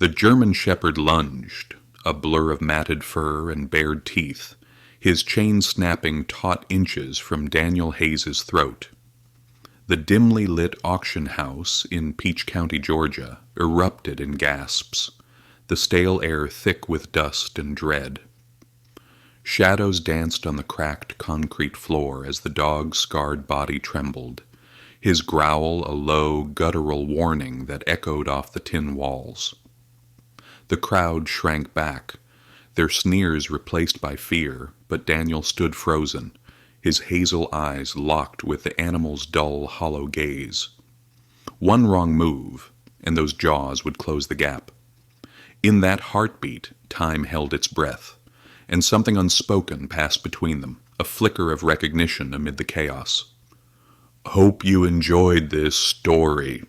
The German shepherd lunged, a blur of matted fur and bared teeth, his chain snapping taut inches from Daniel Hayes's throat. The dimly lit auction house in Peach County, Georgia, erupted in gasps, the stale air thick with dust and dread. Shadows danced on the cracked concrete floor as the dog's scarred body trembled, his growl a low, guttural warning that echoed off the tin walls. The crowd shrank back, their sneers replaced by fear, but Daniel stood frozen, his hazel eyes locked with the animal's dull, hollow gaze. One wrong move, and those jaws would close the gap. In that heartbeat, time held its breath, and something unspoken passed between them, a flicker of recognition amid the chaos. Hope you enjoyed this story.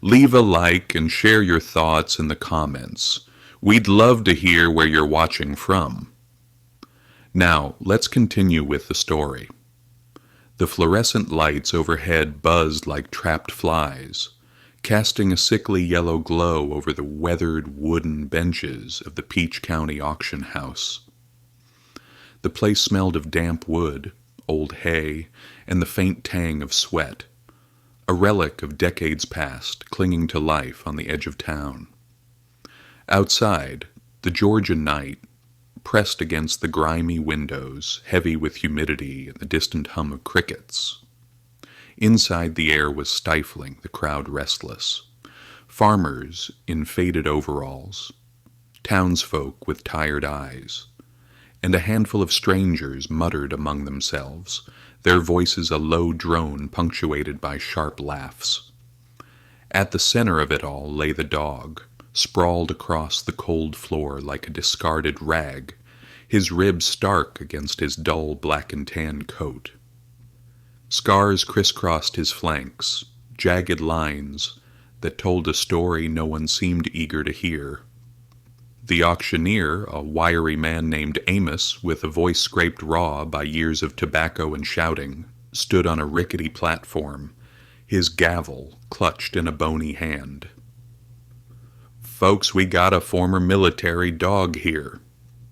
Leave a like and share your thoughts in the comments. We'd love to hear where you're watching from. Now, let's continue with the story. The fluorescent lights overhead buzzed like trapped flies, casting a sickly yellow glow over the weathered wooden benches of the Peach County auction house. The place smelled of damp wood, old hay, and the faint tang of sweat, a relic of decades past clinging to life on the edge of town. Outside, the Georgia night pressed against the grimy windows, heavy with humidity and the distant hum of crickets. Inside, the air was stifling, the crowd restless. Farmers in faded overalls, townsfolk with tired eyes, and a handful of strangers muttered among themselves, their voices a low drone punctuated by sharp laughs. At the center of it all lay the dog, sprawled across the cold floor like a discarded rag, his ribs stark against his dull black and tan coat. Scars crisscrossed his flanks, jagged lines that told a story no one seemed eager to hear. The auctioneer, a wiry man named Amos with a voice scraped raw by years of tobacco and shouting, stood on a rickety platform, his gavel clutched in a bony hand. "Folks, we got a former military dog here,"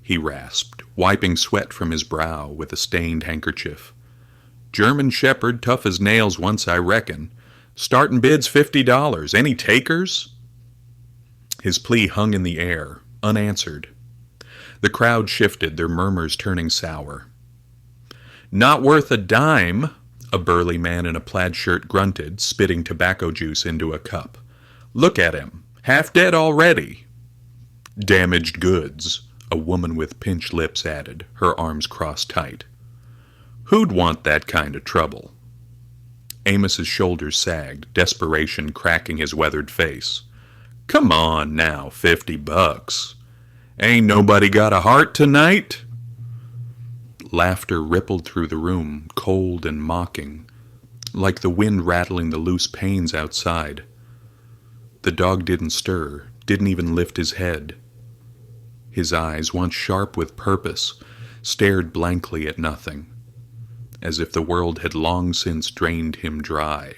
he rasped, wiping sweat from his brow with a stained handkerchief. "German shepherd, tough as nails once, I reckon. Starting bid's $50. Any takers?" His plea hung in the air, unanswered. The crowd shifted, their murmurs turning sour. "Not worth a dime," a burly man in a plaid shirt grunted, spitting tobacco juice into a cup. "Look at him, half dead already." "Damaged goods," a woman with pinched lips added, her arms crossed tight. "Who'd want that kind of trouble?" Amos's shoulders sagged, desperation cracking his weathered face. "Come on now, $50. Ain't nobody got a heart tonight?" Laughter rippled through the room, cold and mocking, like the wind rattling the loose panes outside. The dog didn't stir, didn't even lift his head. His eyes, once sharp with purpose, stared blankly at nothing, as if the world had long since drained him dry.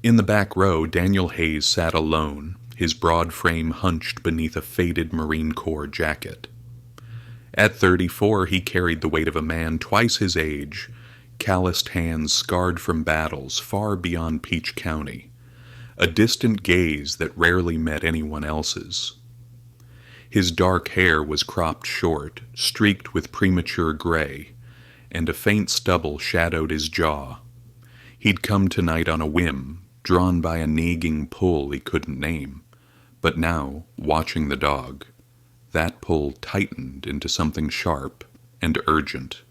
In the back row, Daniel Hayes sat alone, his broad frame hunched beneath a faded Marine Corps jacket. At 34, he carried the weight of a man twice his age, calloused hands scarred from battles far beyond Peach County, a distant gaze that rarely met anyone else's. His dark hair was cropped short, streaked with premature gray, and a faint stubble shadowed his jaw. He'd come tonight on a whim, drawn by a nagging pull he couldn't name, but now, watching the dog, that pull tightened into something sharp and urgent.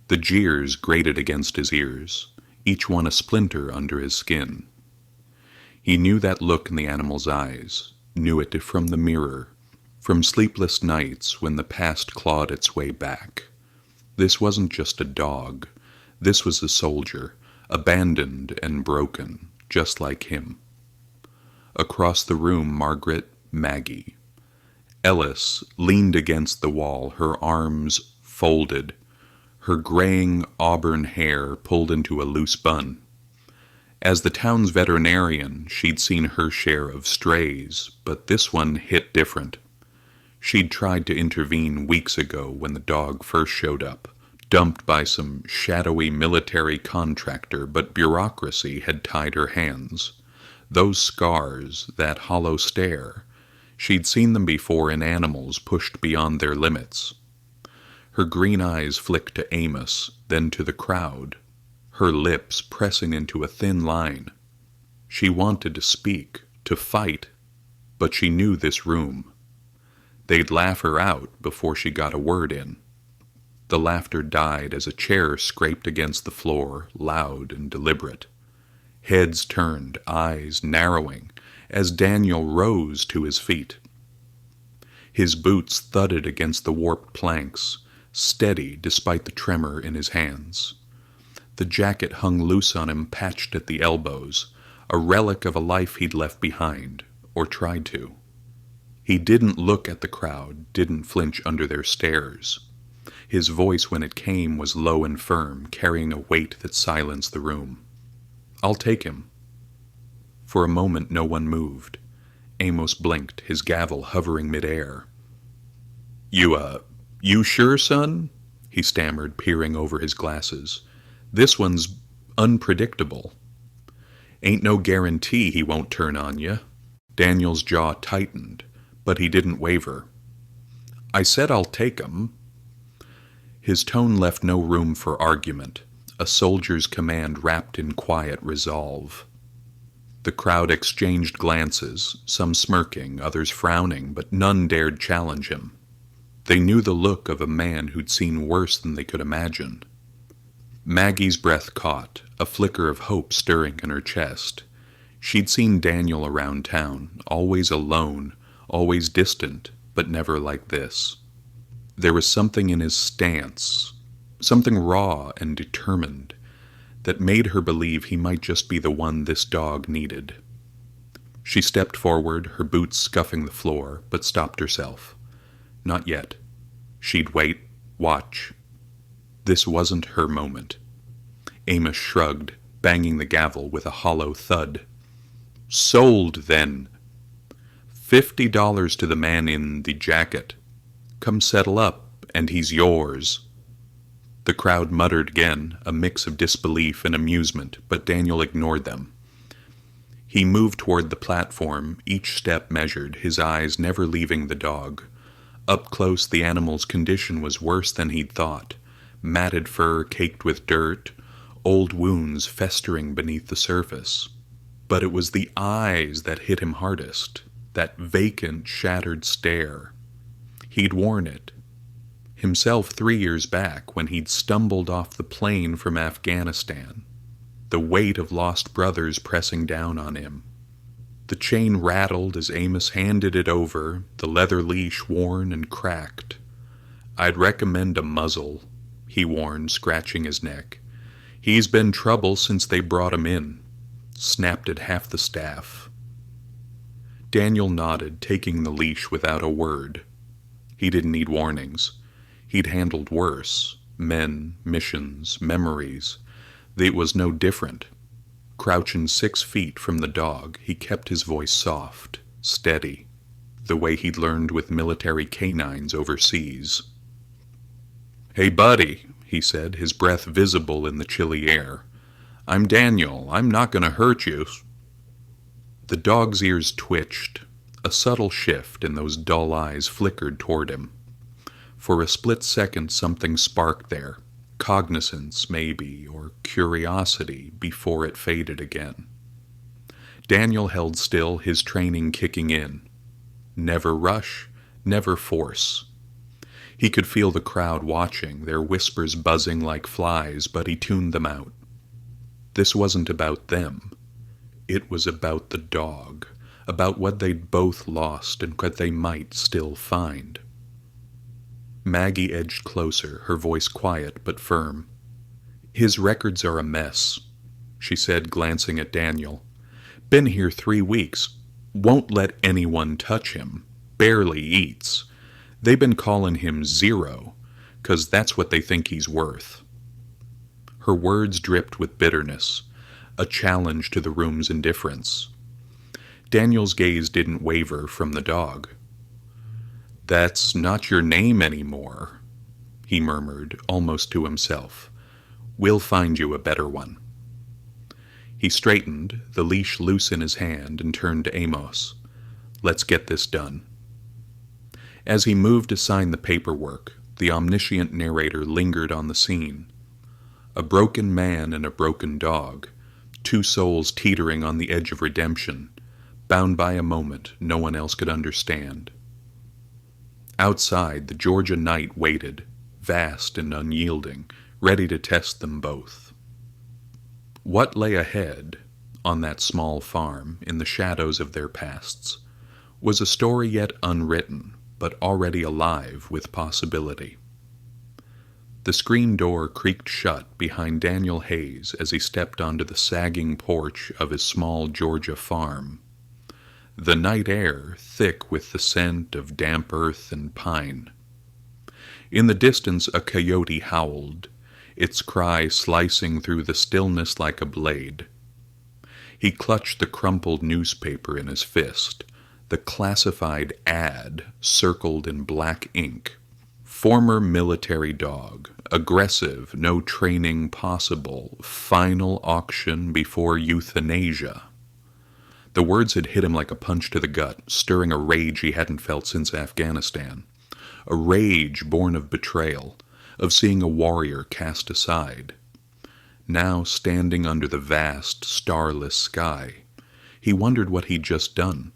The jeers grated against his ears, each one a splinter under his skin. He knew that look in the animal's eyes, knew it from the mirror, from sleepless nights when the past clawed its way back. This wasn't just a dog. This was a soldier, abandoned and broken, just like him. Across the room, Maggie. Ellis leaned against the wall, her arms folded, her graying auburn hair pulled into a loose bun. As the town's veterinarian, she'd seen her share of strays, but this one hit different. She'd tried to intervene weeks ago when the dog first showed up, dumped by some shadowy military contractor, but bureaucracy had tied her hands. Those scars, that hollow stare, she'd seen them before in animals pushed beyond their limits. Her green eyes flicked to Amos, then to the crowd, her lips pressing into a thin line. She wanted to speak, to fight, but she knew this room. They'd laugh her out before she got a word in. The laughter died as a chair scraped against the floor, loud and deliberate. Heads turned, eyes narrowing, as Daniel rose to his feet. His boots thudded against the warped planks, steady despite the tremor in his hands. The jacket hung loose on him, patched at the elbows, a relic of a life he'd left behind, or tried to. He didn't look at the crowd, didn't flinch under their stares. His voice, when it came, was low and firm, carrying a weight that silenced the room. "I'll take him." For a moment no one moved. Amos blinked, his gavel hovering midair. You sure, son?" he stammered, peering over his glasses. "This one's unpredictable. Ain't no guarantee he won't turn on you." Daniel's jaw tightened, but he didn't waver. "I said I'll take 'em." His tone left no room for argument, a soldier's command wrapped in quiet resolve. The crowd exchanged glances, some smirking, others frowning, but none dared challenge him. They knew the look of a man who'd seen worse than they could imagine. Maggie's breath caught, a flicker of hope stirring in her chest. She'd seen Daniel around town, always alone, always distant, but never like this. There was something in his stance, something raw and determined, that made her believe he might just be the one this dog needed. She stepped forward, her boots scuffing the floor, but stopped herself. Not yet. She'd wait, watch. This wasn't her moment. Amos shrugged, banging the gavel with a hollow thud. "Sold, then. $50 to the man in the jacket. Come settle up, and he's yours." The crowd muttered again, a mix of disbelief and amusement, but Daniel ignored them. He moved toward the platform, each step measured, his eyes never leaving the dog. Up close, the animal's condition was worse than he'd thought. Matted fur caked with dirt, old wounds festering beneath the surface. But it was the eyes that hit him hardest, that vacant, shattered stare. He'd worn it. Himself 3 years back, when he'd stumbled off the plane from Afghanistan. The weight of lost brothers pressing down on him. The chain rattled as Amos handed it over, the leather leash worn and cracked. "I'd recommend a muzzle," he warned, scratching his neck. "He's been trouble since they brought him in. Snapped at half the staff." Daniel nodded, taking the leash without a word. He didn't need warnings. He'd handled worse. Men, missions, memories. It was no different. Crouching 6 feet from the dog, he kept his voice soft, steady, the way he'd learned with military canines overseas. "Hey, buddy," he said, his breath visible in the chilly air. "I'm Daniel. I'm not going to hurt you." The dog's ears twitched. A subtle shift, and those dull eyes flickered toward him. For a split second something sparked there. Cognizance, maybe, or curiosity, before it faded again. Daniel held still, his training kicking in. Never rush, never force. He could feel the crowd watching, their whispers buzzing like flies, but he tuned them out. This wasn't about them. It was about the dog, about what they'd both lost and what they might still find. Maggie edged closer, her voice quiet but firm. "His records are a mess," she said, glancing at Daniel. "Been here 3 weeks. Won't let anyone touch him. Barely eats. They've been calling him Zero, 'cause that's what they think he's worth." Her words dripped with bitterness. a challenge to the room's indifference. Daniel's gaze didn't waver from the dog. "That's not your name anymore," he murmured, almost to himself. "We'll find you a better one." He straightened, the leash loose in his hand, and turned to Amos. "Let's get this done." As he moved to sign the paperwork, the omniscient narrator lingered on the scene. A broken man and a broken dog, two souls teetering on the edge of redemption, bound by a moment no one else could understand. Outside, the Georgia night waited, vast and unyielding, ready to test them both. What lay ahead, on that small farm, in the shadows of their pasts, was a story yet unwritten, but already alive with possibility. The screen door creaked shut behind Daniel Hayes as he stepped onto the sagging porch of his small Georgia farm. The night air thick with the scent of damp earth and pine. In the distance a coyote howled, its cry slicing through the stillness like a blade. He clutched the crumpled newspaper in his fist, the classified ad circled in black ink. Former military dog, aggressive, no training possible, final auction before euthanasia. The words had hit him like a punch to the gut, stirring a rage he hadn't felt since Afghanistan. A rage born of betrayal, of seeing a warrior cast aside. Now standing under the vast, starless sky, he wondered what he'd just done.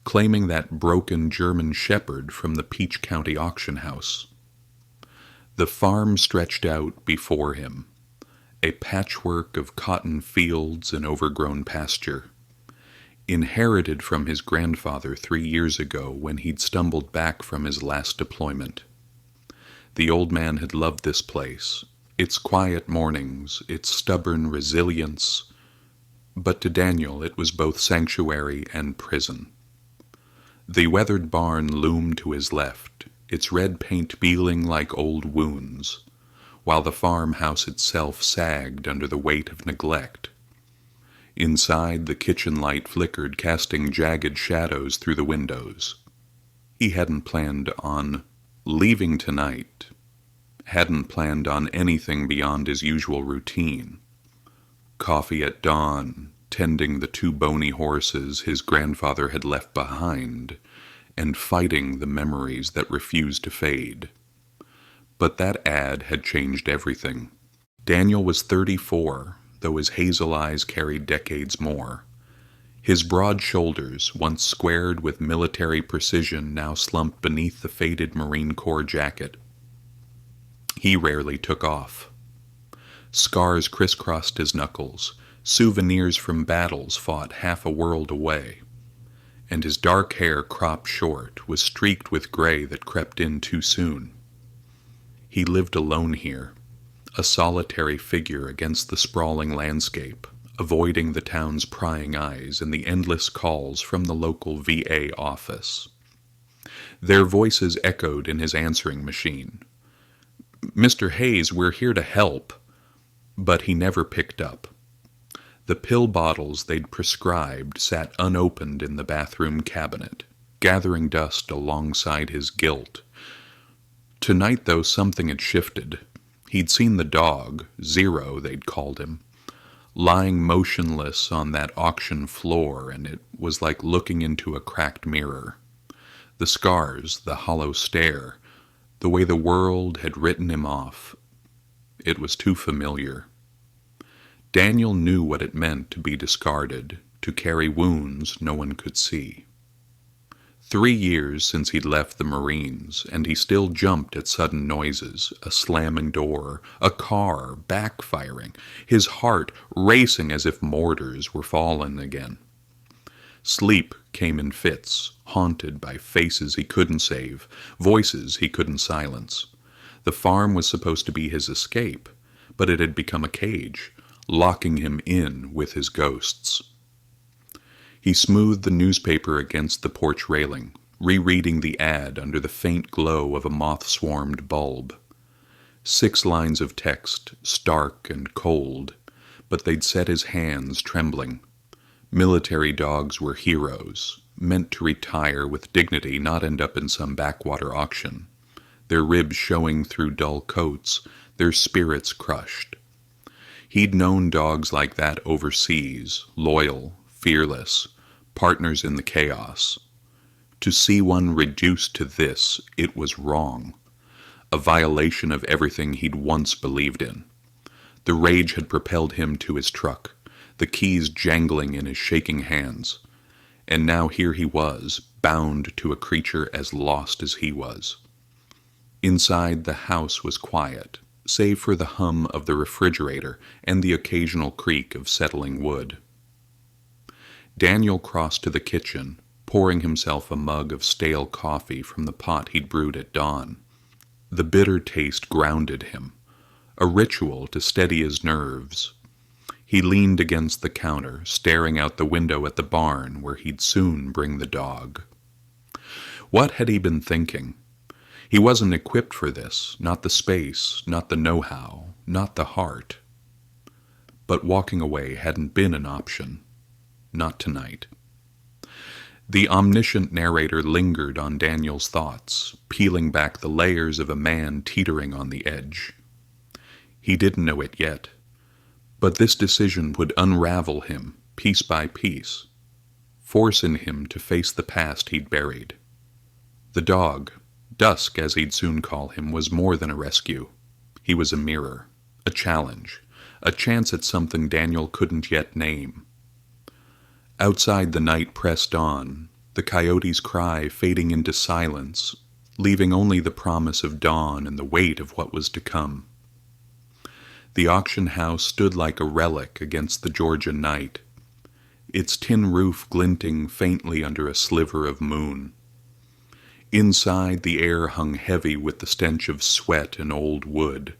Claiming that broken German shepherd from the Peach County auction house. The farm stretched out before him, a patchwork of cotton fields and overgrown pasture. Inherited from his grandfather 3 years ago when he'd stumbled back from his last deployment. The old man had loved this place, its quiet mornings, its stubborn resilience, but to Daniel it was both sanctuary and prison. The weathered barn loomed to his left, its red paint peeling like old wounds, while the farmhouse itself sagged under the weight of neglect. Inside, the kitchen light flickered, casting jagged shadows through the windows. He hadn't planned on leaving tonight, hadn't planned on anything beyond his usual routine. Coffee at dawn, tending the 2 bony horses his grandfather had left behind, and fighting the memories that refused to fade. But that ad had changed everything. Daniel was 34, though his hazel eyes carried decades more. His broad shoulders, once squared with military precision, now slumped beneath the faded Marine Corps jacket. He rarely took off. Scars crisscrossed his knuckles, souvenirs from battles fought half a world away, and his dark hair, cropped short, was streaked with gray that crept in too soon. He lived alone here, a solitary figure against the sprawling landscape, avoiding the town's prying eyes and the endless calls from the local VA office. Their voices echoed in his answering machine. "Mr. Hayes, we're here to help," but he never picked up. The pill bottles they'd prescribed sat unopened in the bathroom cabinet, gathering dust alongside his guilt. Tonight, though, something had shifted. He'd seen the dog, Zero they'd called him, lying motionless on that auction floor, and it was like looking into a cracked mirror. The scars, the hollow stare, the way the world had written him off. It was too familiar. Daniel knew what it meant to be discarded, to carry wounds no one could see. 3 years since he'd left the Marines, and he still jumped at sudden noises, a slamming door, a car backfiring, his heart racing as if mortars were falling again. Sleep came in fits, haunted by faces he couldn't save, voices he couldn't silence. The farm was supposed to be his escape, but it had become a cage, locking him in with his ghosts. He smoothed the newspaper against the porch railing, rereading the ad under the faint glow of a moth-swarmed bulb. 6 lines of text, stark and cold, but they'd set his hands trembling. Military dogs were heroes, meant to retire with dignity, not end up in some backwater auction, their ribs showing through dull coats, their spirits crushed. He'd known dogs like that overseas, loyal, fearless, partners in the chaos. To see one reduced to this, it was wrong, a violation of everything he'd once believed in. The rage had propelled him to his truck, the keys jangling in his shaking hands, and now here he was, bound to a creature as lost as he was. Inside, the house was quiet, save for the hum of the refrigerator and the occasional creak of settling wood. Daniel crossed to the kitchen, pouring himself a mug of stale coffee from the pot he'd brewed at dawn. The bitter taste grounded him, a ritual to steady his nerves. He leaned against the counter, staring out the window at the barn where he'd soon bring the dog. What had he been thinking? He wasn't equipped for this, not the space, not the know-how, not the heart. But walking away hadn't been an option. Not tonight. The omniscient narrator lingered on Daniel's thoughts, peeling back the layers of a man teetering on the edge. He didn't know it yet, but this decision would unravel him piece by piece, forcing him to face the past he'd buried. The dog, Dusk as he'd soon call him, was more than a rescue. He was a mirror, a challenge, a chance at something Daniel couldn't yet name. Outside, the night pressed on, the coyote's cry fading into silence, leaving only the promise of dawn and the weight of what was to come. The auction house stood like a relic against the Georgia night, its tin roof glinting faintly under a sliver of moon. Inside, the air hung heavy with the stench of sweat and old wood,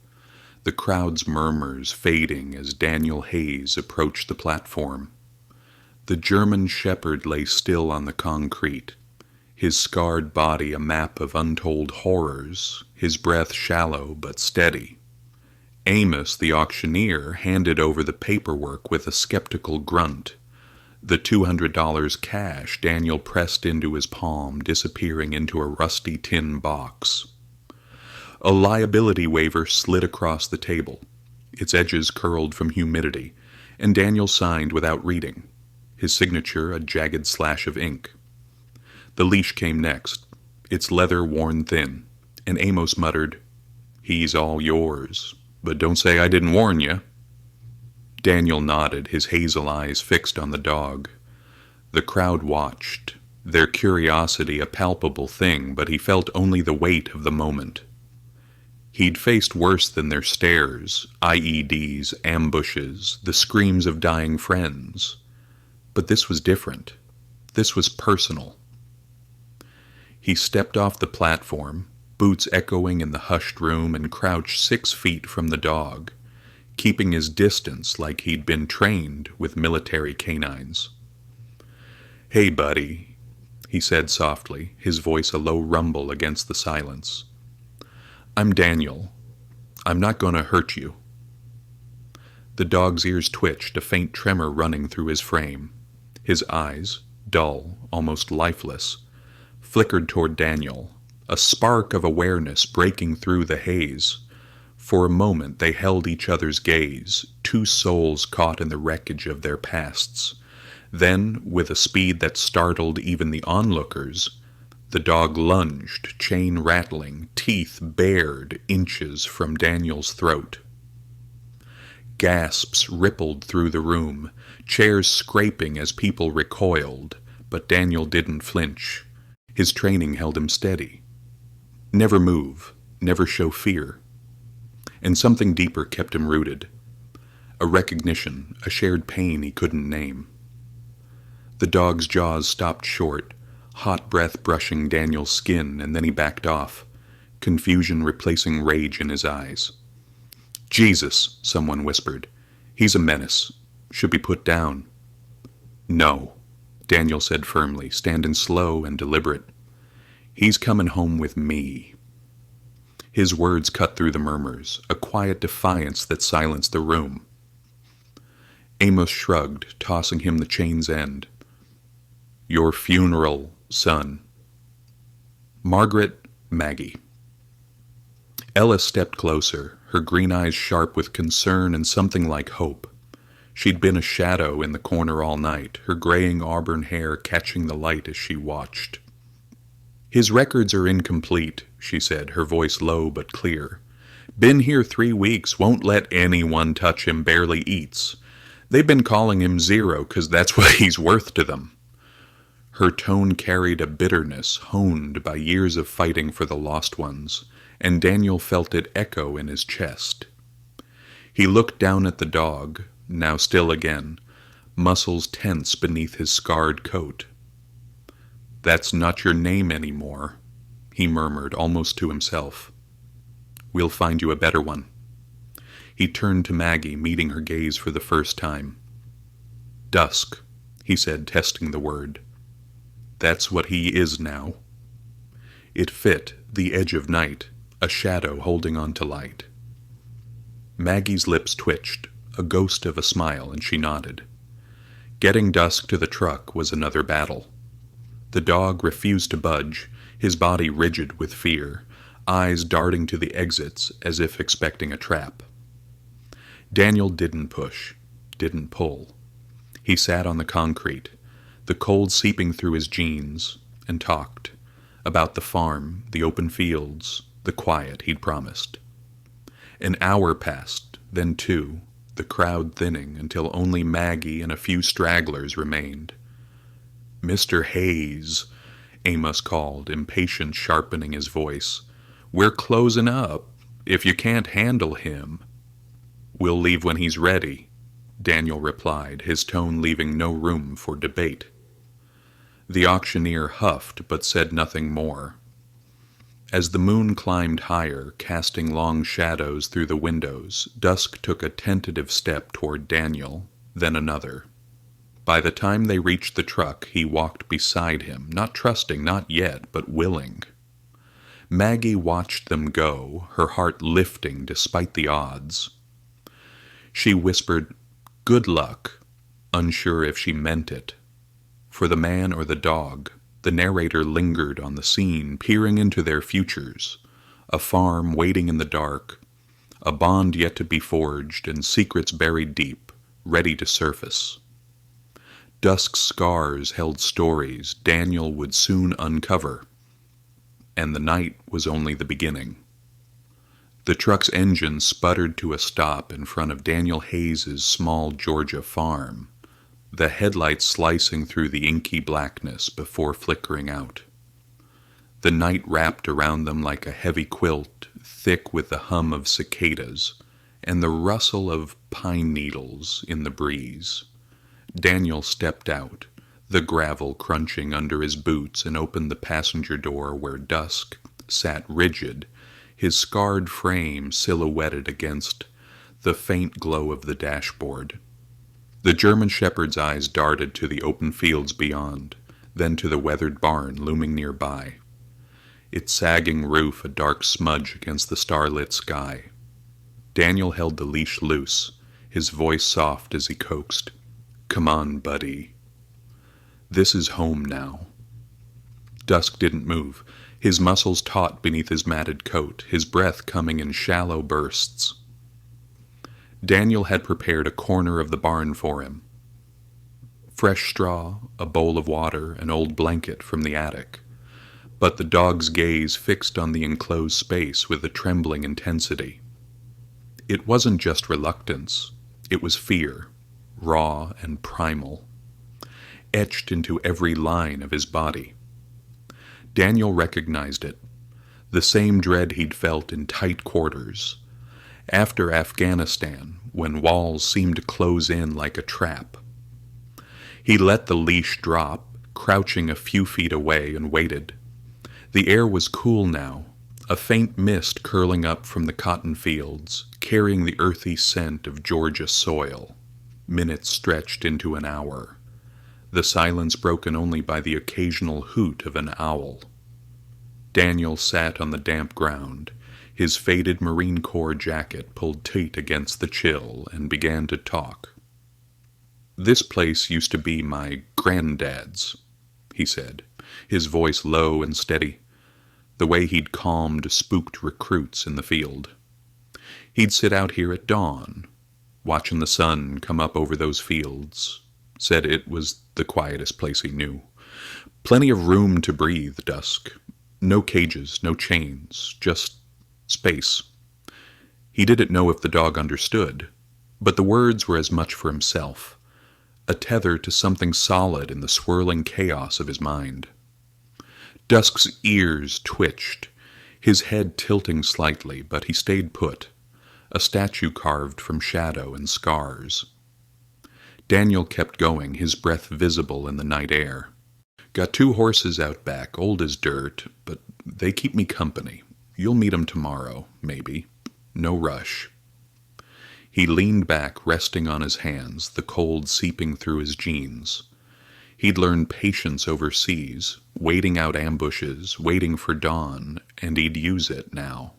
the crowd's murmurs fading as Daniel Hayes approached the platform. The German shepherd lay still on the concrete, his scarred body a map of untold horrors, his breath shallow but steady. Amos, the auctioneer, handed over the paperwork with a skeptical grunt. The $200 cash Daniel pressed into his palm, disappearing into a rusty tin box. A liability waiver slid across the table, its edges curled from humidity, and Daniel signed without reading, his signature a jagged slash of ink. The leash came next, its leather worn thin, and Amos muttered, "He's all yours, but don't say I didn't warn you." Daniel nodded, his hazel eyes fixed on the dog. The crowd watched, their curiosity a palpable thing, but he felt only the weight of the moment. He'd faced worse than their stares, IEDs, ambushes, the screams of dying friends. But this was different. This was personal. He stepped off the platform, boots echoing in the hushed room, and crouched 6 feet from the dog, keeping his distance like he'd been trained with military canines. "Hey, buddy," he said softly, his voice a low rumble against the silence. "I'm Daniel. I'm not going to hurt you." The dog's ears twitched, a faint tremor running through his frame. His eyes, dull, almost lifeless, flickered toward Daniel, a spark of awareness breaking through the haze. For a moment they held each other's gaze, two souls caught in the wreckage of their pasts. Then, with a speed that startled even the onlookers, the dog lunged, chain rattling, teeth bared inches from Daniel's throat. Gasps rippled through the room, chairs scraping as people recoiled, but Daniel didn't flinch. His training held him steady. Never move, never show fear. And something deeper kept him rooted. A recognition, a shared pain he couldn't name. The dog's jaws stopped short, hot breath brushing Daniel's skin, and then he backed off, confusion replacing rage in his eyes. "Jesus," someone whispered. "He's a menace. Should be put down." "No," Daniel said firmly, standing slow and deliberate. "He's coming home with me." His words cut through the murmurs, a quiet defiance that silenced the room. Amos shrugged, tossing him the chain's end. Your funeral, son. Margaret, Maggie. Ella stepped closer, her green eyes sharp with concern and something like hope. She'd been a shadow in the corner all night, her graying auburn hair catching the light as she watched. His records are incomplete, she said, her voice low but clear. Been here 3 weeks, won't let anyone touch him, barely eats. They've been calling him Zero, 'cause that's what he's worth to them. Her tone carried a bitterness honed by years of fighting for the lost ones, and Daniel felt it echo in his chest. He looked down at the dog, now still again, muscles tense beneath his scarred coat. That's not your name anymore, he murmured almost to himself. We'll find you a better one. He turned to Maggie, meeting her gaze for the first time. Dusk, he said, testing the word. That's what he is now. It fit, the edge of night, a shadow holding on to light. Maggie's lips twitched, a ghost of a smile, and she nodded. Getting Dusk to the truck was another battle. The dog refused to budge, his body rigid with fear, eyes darting to the exits as if expecting a trap. Daniel didn't push, didn't pull. He sat on the concrete, the cold seeping through his jeans, and talked about the farm, the open fields, the quiet he'd promised. An hour passed, then 2, the crowd thinning until only Maggie and a few stragglers remained. Mr. Hayes, Amos called, impatience sharpening his voice. We're closing up. If you can't handle him. We'll leave when he's ready, Daniel replied, his tone leaving no room for debate. The auctioneer huffed but said nothing more. As the moon climbed higher, casting long shadows through the windows, Dusk took a tentative step toward Daniel, then another. By the time they reached the truck, he walked beside him, not trusting, not yet, but willing. Maggie watched them go, her heart lifting despite the odds. She whispered, "Good luck," unsure if she meant it. For the man or the dog, the narrator lingered on the scene, peering into their futures. A farm waiting in the dark, a bond yet to be forged, and secrets buried deep, ready to surface. Dusk's scars held stories Daniel would soon uncover, and the night was only the beginning. The truck's engine sputtered to a stop in front of Daniel Hayes's small Georgia farm, the headlights slicing through the inky blackness before flickering out. The night wrapped around them like a heavy quilt, thick with the hum of cicadas and the rustle of pine needles in the breeze. Daniel stepped out, the gravel crunching under his boots, and opened the passenger door where Dusk sat rigid, his scarred frame silhouetted against the faint glow of the dashboard. The German shepherd's eyes darted to the open fields beyond, then to the weathered barn looming nearby, its sagging roof a dark smudge against the starlit sky. Daniel held the leash loose, his voice soft as he coaxed, "Come on, buddy. This is home now." Dusk didn't move, his muscles taut beneath his matted coat, his breath coming in shallow bursts. Daniel had prepared a corner of the barn for him. Fresh straw, a bowl of water, an old blanket from the attic. But the dog's gaze fixed on the enclosed space with a trembling intensity. It wasn't just reluctance, it was fear, raw and primal, etched into every line of his body. Daniel recognized it, the same dread he'd felt in tight quarters, after Afghanistan, when walls seemed to close in like a trap. He let the leash drop, crouching a few feet away, and waited. The air was cool now, a faint mist curling up from the cotton fields, carrying the earthy scent of Georgia soil. Minutes stretched into an hour, the silence broken only by the occasional hoot of an owl. Daniel sat on the damp ground, his faded Marine Corps jacket pulled tight against the chill, and began to talk. "This place used to be my granddad's," he said, his voice low and steady, the way he'd calmed spooked recruits in the field. He'd sit out here at dawn, watching the sun come up over those fields. Said it was the quietest place he knew. Plenty of room to breathe, dusk. No cages, no chains, just space. He didn't know if the dog understood, but the words were as much for himself, a tether to something solid in the swirling chaos of his mind. Dusk's ears twitched, his head tilting slightly, but he stayed put, a statue carved from shadow and scars. Daniel kept going, his breath visible in the night air. "Got 2 horses out back, old as dirt, but they keep me company. You'll meet 'em tomorrow, maybe. No rush." He leaned back, resting on his hands, the cold seeping through his jeans. He'd learned patience overseas, waiting out ambushes, waiting for dawn, and he'd use it now.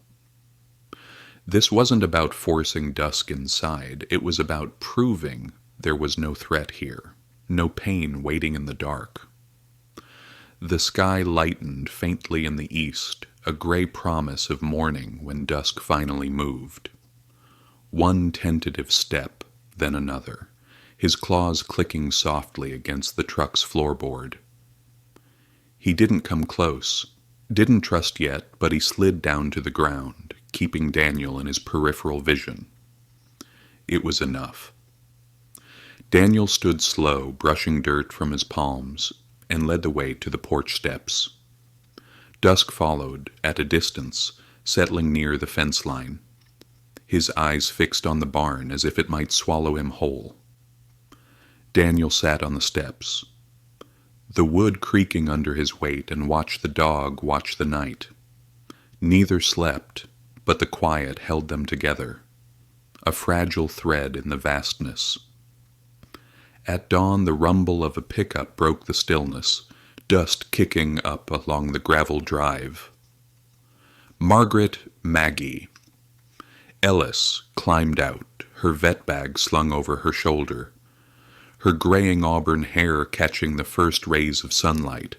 This wasn't about forcing dusk inside. It was about proving there was no threat here, no pain waiting in the dark. The sky lightened faintly in the east, a gray promise of morning when dusk finally moved. One tentative step, then another, his claws clicking softly against the truck's floorboard. He didn't come close, didn't trust yet, but he slid down to the ground, keeping Daniel in his peripheral vision. It was enough. Daniel stood slow, brushing dirt from his palms, and led the way to the porch steps. Dusk followed, at a distance, settling near the fence line, his eyes fixed on the barn as if it might swallow him whole. Daniel sat on the steps, the wood creaking under his weight, and watched the dog watch the night. Neither slept, but the quiet held them together, a fragile thread in the vastness. At dawn, the rumble of a pickup broke the stillness, dust kicking up along the gravel drive. Margaret Maggie. Ellis climbed out, her vet bag slung over her shoulder, her graying auburn hair catching the first rays of sunlight.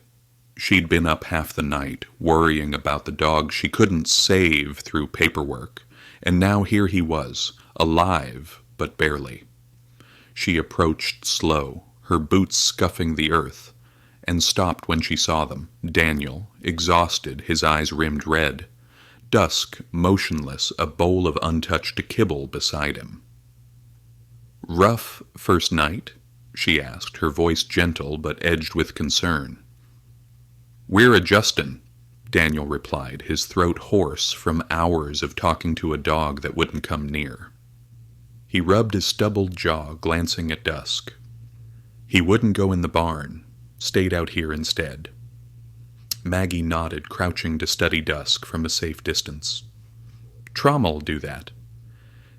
She'd been up half the night, worrying about the dog she couldn't save through paperwork, and now here he was, alive, but barely. She approached slow, her boots scuffing the earth, and stopped when she saw them. Daniel, exhausted, his eyes rimmed red. Dusk, motionless, a bowl of untouched kibble beside him. "Rough first night?" she asked, her voice gentle but edged with concern. "We're adjustin'," Daniel replied, his throat hoarse from hours of talking to a dog that wouldn't come near. He rubbed his stubbled jaw, glancing at Dusk. He wouldn't go in the barn, stayed out here instead. Maggie nodded, crouching to study Dusk from a safe distance. "Trauma'll do that.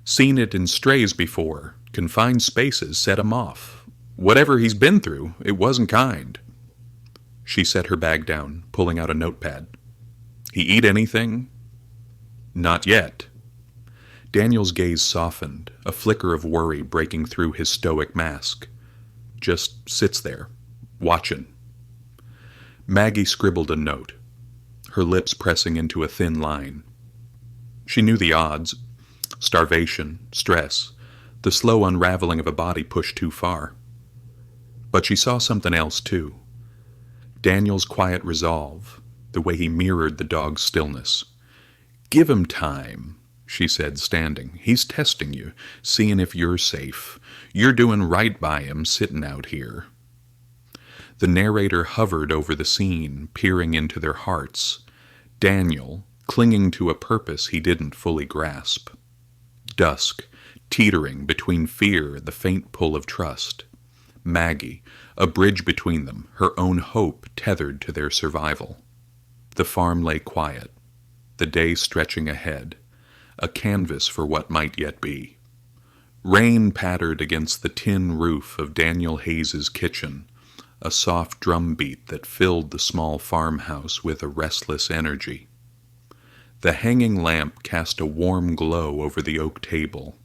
Seen it in strays before. Confined spaces set him off. Whatever he's been through, it wasn't kind." She set her bag down, pulling out a notepad. "He eat anything?" "Not yet." Daniel's gaze softened, a flicker of worry breaking through his stoic mask. Just sits there, watchin'. Maggie scribbled a note, her lips pressing into a thin line. She knew the odds. Starvation, stress, the slow unraveling of a body pushed too far. But she saw something else, too. Daniel's quiet resolve, the way he mirrored the dog's stillness. "Give him time," she said, standing. "He's testing you, seeing if you're safe. You're doing right by him, sitting out here." The narrator hovered over the scene, peering into their hearts. Daniel, clinging to a purpose he didn't fully grasp. Dusk, teetering between fear and the faint pull of trust. Maggie, a bridge between them, her own hope tethered to their survival. The farm lay quiet, the day stretching ahead, a canvas for what might yet be. Rain pattered against the tin roof of Daniel Hayes's kitchen, a soft drumbeat that filled the small farmhouse with a restless energy. The hanging lamp cast a warm glow over the oak table,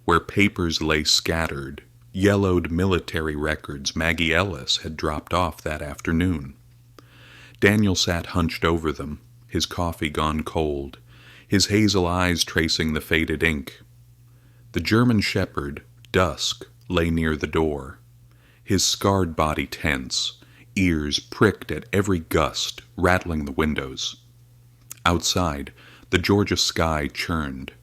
where papers lay scattered, yellowed military records Maggie Ellis had dropped off that afternoon. Daniel sat hunched over them, his coffee gone cold, his hazel eyes tracing the faded ink. The German shepherd, Dusk, lay near the door, his scarred body tense, ears pricked at every gust, rattling the windows. Outside, the Georgia sky churned,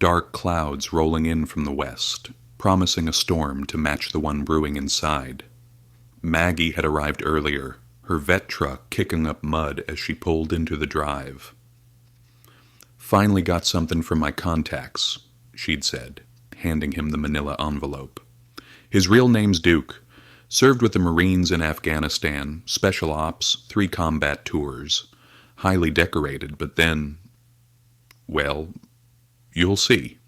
dark clouds rolling in from the west, promising a storm to match the one brewing inside. Maggie had arrived earlier, her vet truck kicking up mud as she pulled into the drive. "Finally got something from my contacts," she'd said, handing him the manila envelope. "His real name's Duke. Served with the Marines in Afghanistan, Special Ops, 3 combat tours. Highly decorated, but then... well, you'll see."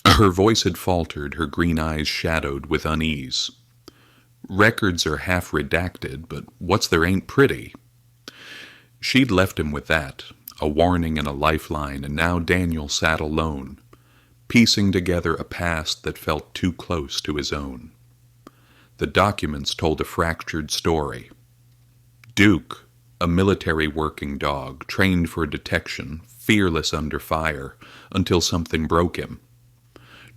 Her voice had faltered, her green eyes shadowed with unease. "Records are half redacted, but what's there ain't pretty?" She'd left him with that, a warning and a lifeline, and now Daniel sat alone, piecing together a past that felt too close to his own. The documents told a fractured story. Duke, a military working dog, trained for detection, fearless under fire, until something broke him.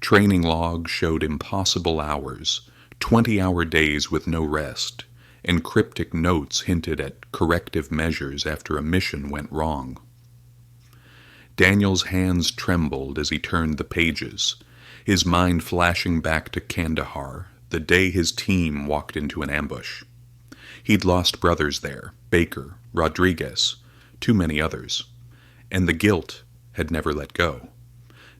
Training logs showed impossible hours, 20-hour days with no rest, and cryptic notes hinted at corrective measures after a mission went wrong. Daniel's hands trembled as he turned the pages, his mind flashing back to Kandahar, the day his team walked into an ambush. He'd lost brothers there, Baker, Rodriguez, too many others, and the guilt had never let go.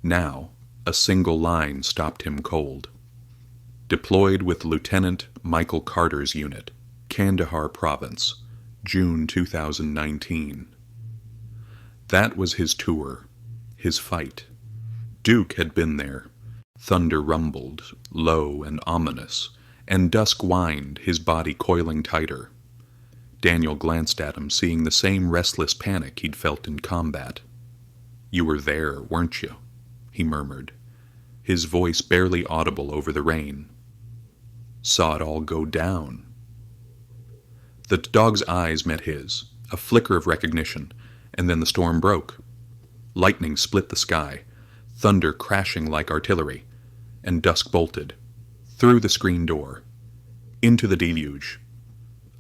Now, a single line stopped him cold. Deployed with Lieutenant Michael Carter's unit, Kandahar Province, June 2019. That was his tour, his fight. Duke had been there. Thunder rumbled, low and ominous, and dusk whined, his body coiling tighter. Daniel glanced at him, seeing the same restless panic he'd felt in combat. "You were there, weren't you?" he murmured, his voice barely audible over the rain. "Saw it all go down." The dog's eyes met his, a flicker of recognition, and then the storm broke. Lightning split the sky, thunder crashing like artillery, and dusk bolted, through the screen door, into the deluge,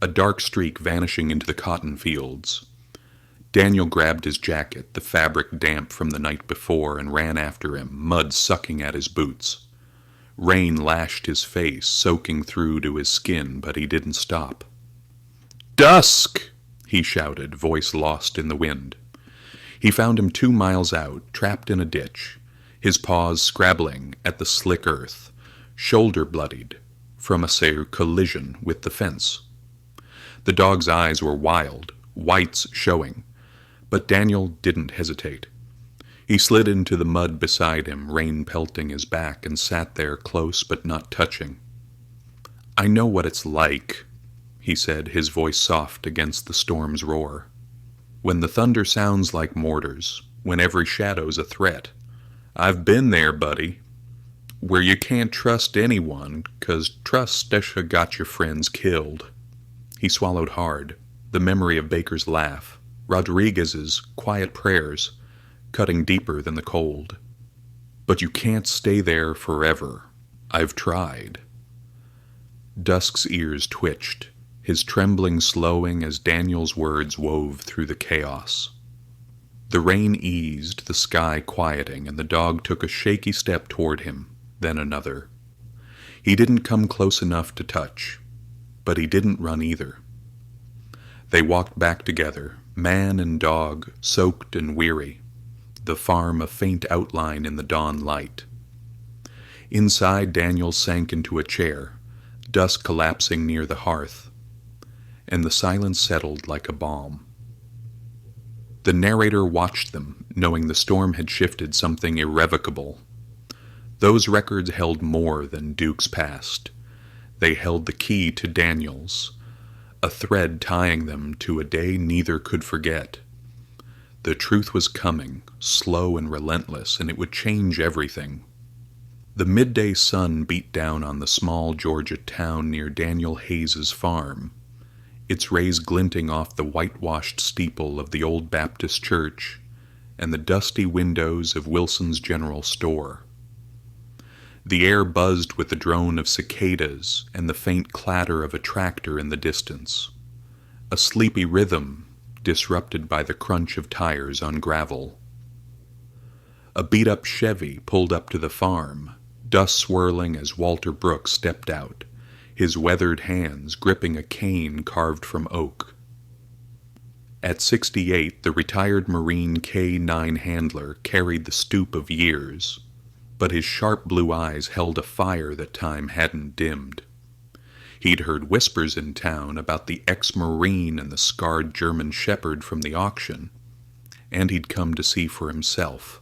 a dark streak vanishing into the cotton fields. Daniel grabbed his jacket, the fabric damp from the night before, and ran after him, mud sucking at his boots. Rain lashed his face, soaking through to his skin, but he didn't stop. "Dusk!" he shouted, voice lost in the wind. He found him 2 miles out, trapped in a ditch, his paws scrabbling at the slick earth, shoulder bloodied from a collision with the fence. The dog's eyes were wild, whites showing, but Daniel didn't hesitate. He slid into the mud beside him, rain pelting his back, and sat there close but not touching. "I know what it's like," he said, his voice soft against the storm's roar. "When the thunder sounds like mortars, when every shadow's a threat. I've been there, buddy. Where you can't trust anyone, 'cause trust got your friends killed." He swallowed hard, the memory of Baker's laugh, Rodriguez's quiet prayers, cutting deeper than the cold. "But you can't stay there forever. I've tried." Dusk's ears twitched, his trembling slowing as Daniel's words wove through the chaos. The rain eased, the sky quieting, and the dog took a shaky step toward him, then another. He didn't come close enough to touch, but he didn't run either. They walked back together, man and dog, soaked and weary, the farm a faint outline in the dawn light. Inside, Daniel sank into a chair, Dusk collapsing near the hearth, and the silence settled like a balm. The narrator watched them, knowing the storm had shifted something irrevocable. Those records held more than Duke's past. They held the key to Daniel's, a thread tying them to a day neither could forget. The truth was coming, slow and relentless, and it would change everything. The midday sun beat down on the small Georgia town near Daniel Hayes's farm, its rays glinting off the whitewashed steeple of the old Baptist church and the dusty windows of Wilson's General Store. The air buzzed with the drone of cicadas and the faint clatter of a tractor in the distance, a sleepy rhythm disrupted by the crunch of tires on gravel. A beat-up Chevy pulled up to the farm, dust swirling as Walter Brooks stepped out, his weathered hands gripping a cane carved from oak. At 68, the retired Marine K-9 handler carried the stoop of years, but his sharp blue eyes held a fire that time hadn't dimmed. He'd heard whispers in town about the ex-Marine and the scarred German shepherd from the auction, and he'd come to see for himself.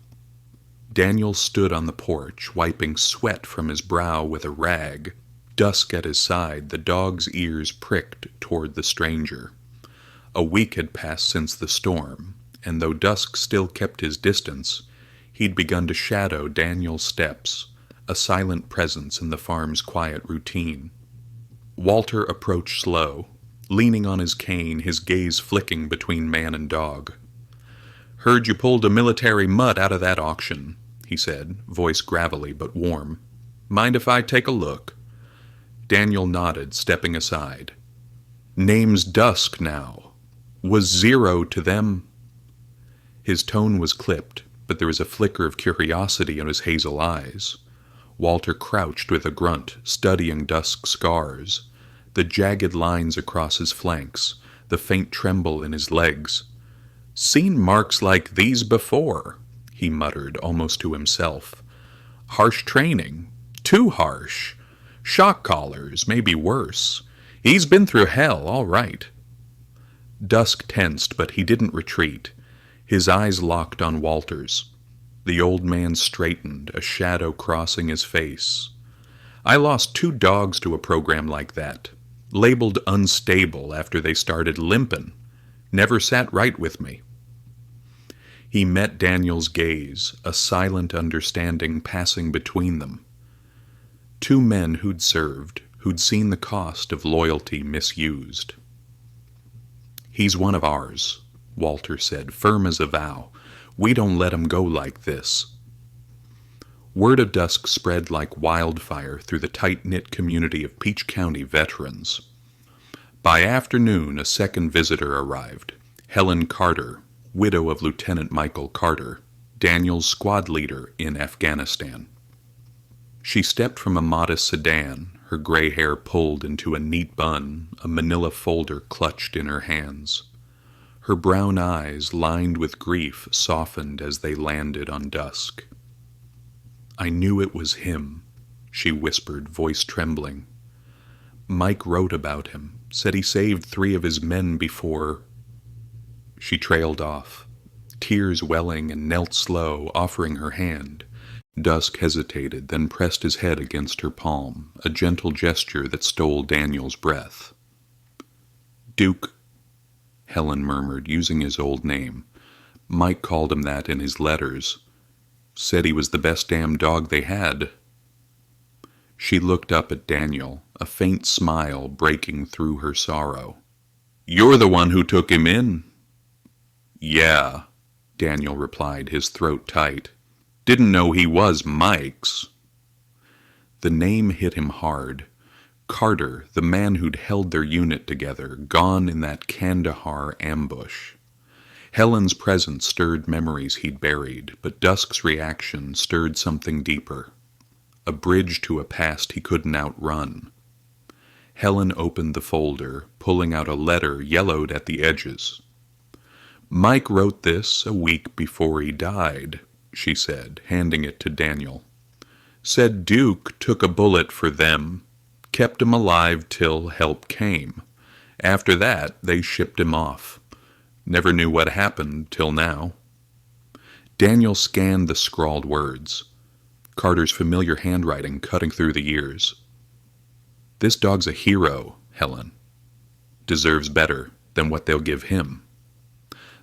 Daniel stood on the porch, wiping sweat from his brow with a rag. Dusk at his side, the dog's ears pricked toward the stranger. A week had passed since the storm, and though Dusk still kept his distance, he'd begun to shadow Daniel's steps, a silent presence in the farm's quiet routine. Walter approached slow, leaning on his cane, his gaze flicking between man and dog. "Heard you pulled a military mutt out of that auction," he said, voice gravelly but warm. "Mind if I take a look?" Daniel nodded, stepping aside. "Name's Dusk now. Was zero to them?" His tone was clipped, but there was a flicker of curiosity in his hazel eyes. Walter crouched with a grunt, studying Dusk's scars, the jagged lines across his flanks, the faint tremble in his legs. "Seen marks like these before," he muttered, almost to himself. "Harsh training. Too harsh. Shock collars, maybe worse. He's been through hell, all right." Dusk tensed, but he didn't retreat. His eyes locked on Walter's. The old man straightened, a shadow crossing his face. "I lost 2 dogs to a program like that. Labeled unstable after they started limping. Never sat right with me." He met Daniel's gaze, a silent understanding passing between them. 2 men who'd served, who'd seen the cost of loyalty misused. "He's one of ours," Walter said, firm as a vow. "We don't let him go like this." Word of Dusk spread like wildfire through the tight-knit community of Peach County veterans. By afternoon, a second visitor arrived, Helen Carter, widow of Lieutenant Michael Carter, Daniel's squad leader in Afghanistan. She stepped from a modest sedan, her gray hair pulled into a neat bun, a manila folder clutched in her hands. Her brown eyes, lined with grief, softened as they landed on Dusk. "I knew it was him," she whispered, voice trembling. "Mike wrote about him, said he saved 3 of his men before—" She trailed off, tears welling, and knelt slow, offering her hand. Dusk hesitated, then pressed his head against her palm, a gentle gesture that stole Daniel's breath. "Duke," Helen murmured, using his old name. "Mike called him that in his letters. Said he was the best damn dog they had." She looked up at Daniel, a faint smile breaking through her sorrow. "You're the one who took him in." "Yeah," Daniel replied, his throat tight. "Didn't know he was Mike's." The name hit him hard. Carter, the man who'd held their unit together, gone in that Kandahar ambush. Helen's presence stirred memories he'd buried, but Dusk's reaction stirred something deeper. A bridge to a past he couldn't outrun. Helen opened the folder, pulling out a letter yellowed at the edges. "Mike wrote this a week before he died," she said, handing it to Daniel. "Said Duke took a bullet for them, kept him alive till help came. After that, they shipped him off. Never knew what happened till now." Daniel scanned the scrawled words, Carter's familiar handwriting cutting through the years. "This dog's a hero, Helen. Deserves better than what they'll give him."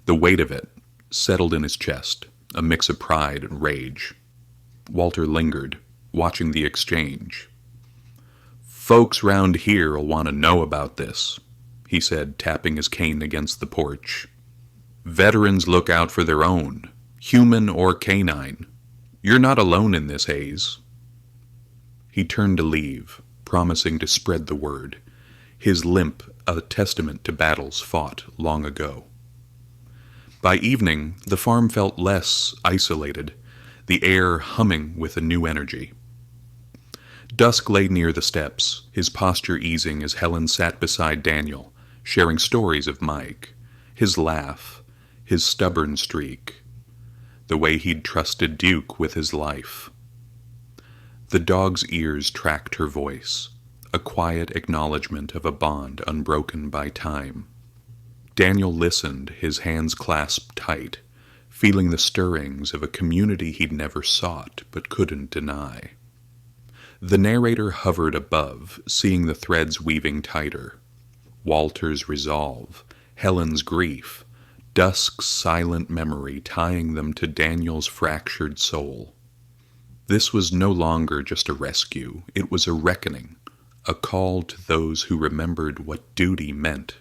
The weight of it settled in his chest, a mix of pride and rage. Walter lingered, watching the exchange. "Folks round here'll want to know about this," he said, tapping his cane against the porch. "Veterans look out for their own, human or canine. You're not alone in this, Hayes." He turned to leave, promising to spread the word, his limp a testament to battles fought long ago. By evening, the farm felt less isolated, the air humming with a new energy. Dusk lay near the steps, his posture easing as Helen sat beside Daniel, sharing stories of Mike, his laugh, his stubborn streak, the way he'd trusted Duke with his life. The dog's ears tracked her voice, a quiet acknowledgement of a bond unbroken by time. Daniel listened, his hands clasped tight, feeling the stirrings of a community he'd never sought but couldn't deny. The narrator hovered above, seeing the threads weaving tighter. Walter's resolve, Helen's grief, Dusk's silent memory tying them to Daniel's fractured soul. This was no longer just a rescue, it was a reckoning, a call to those who remembered what duty meant.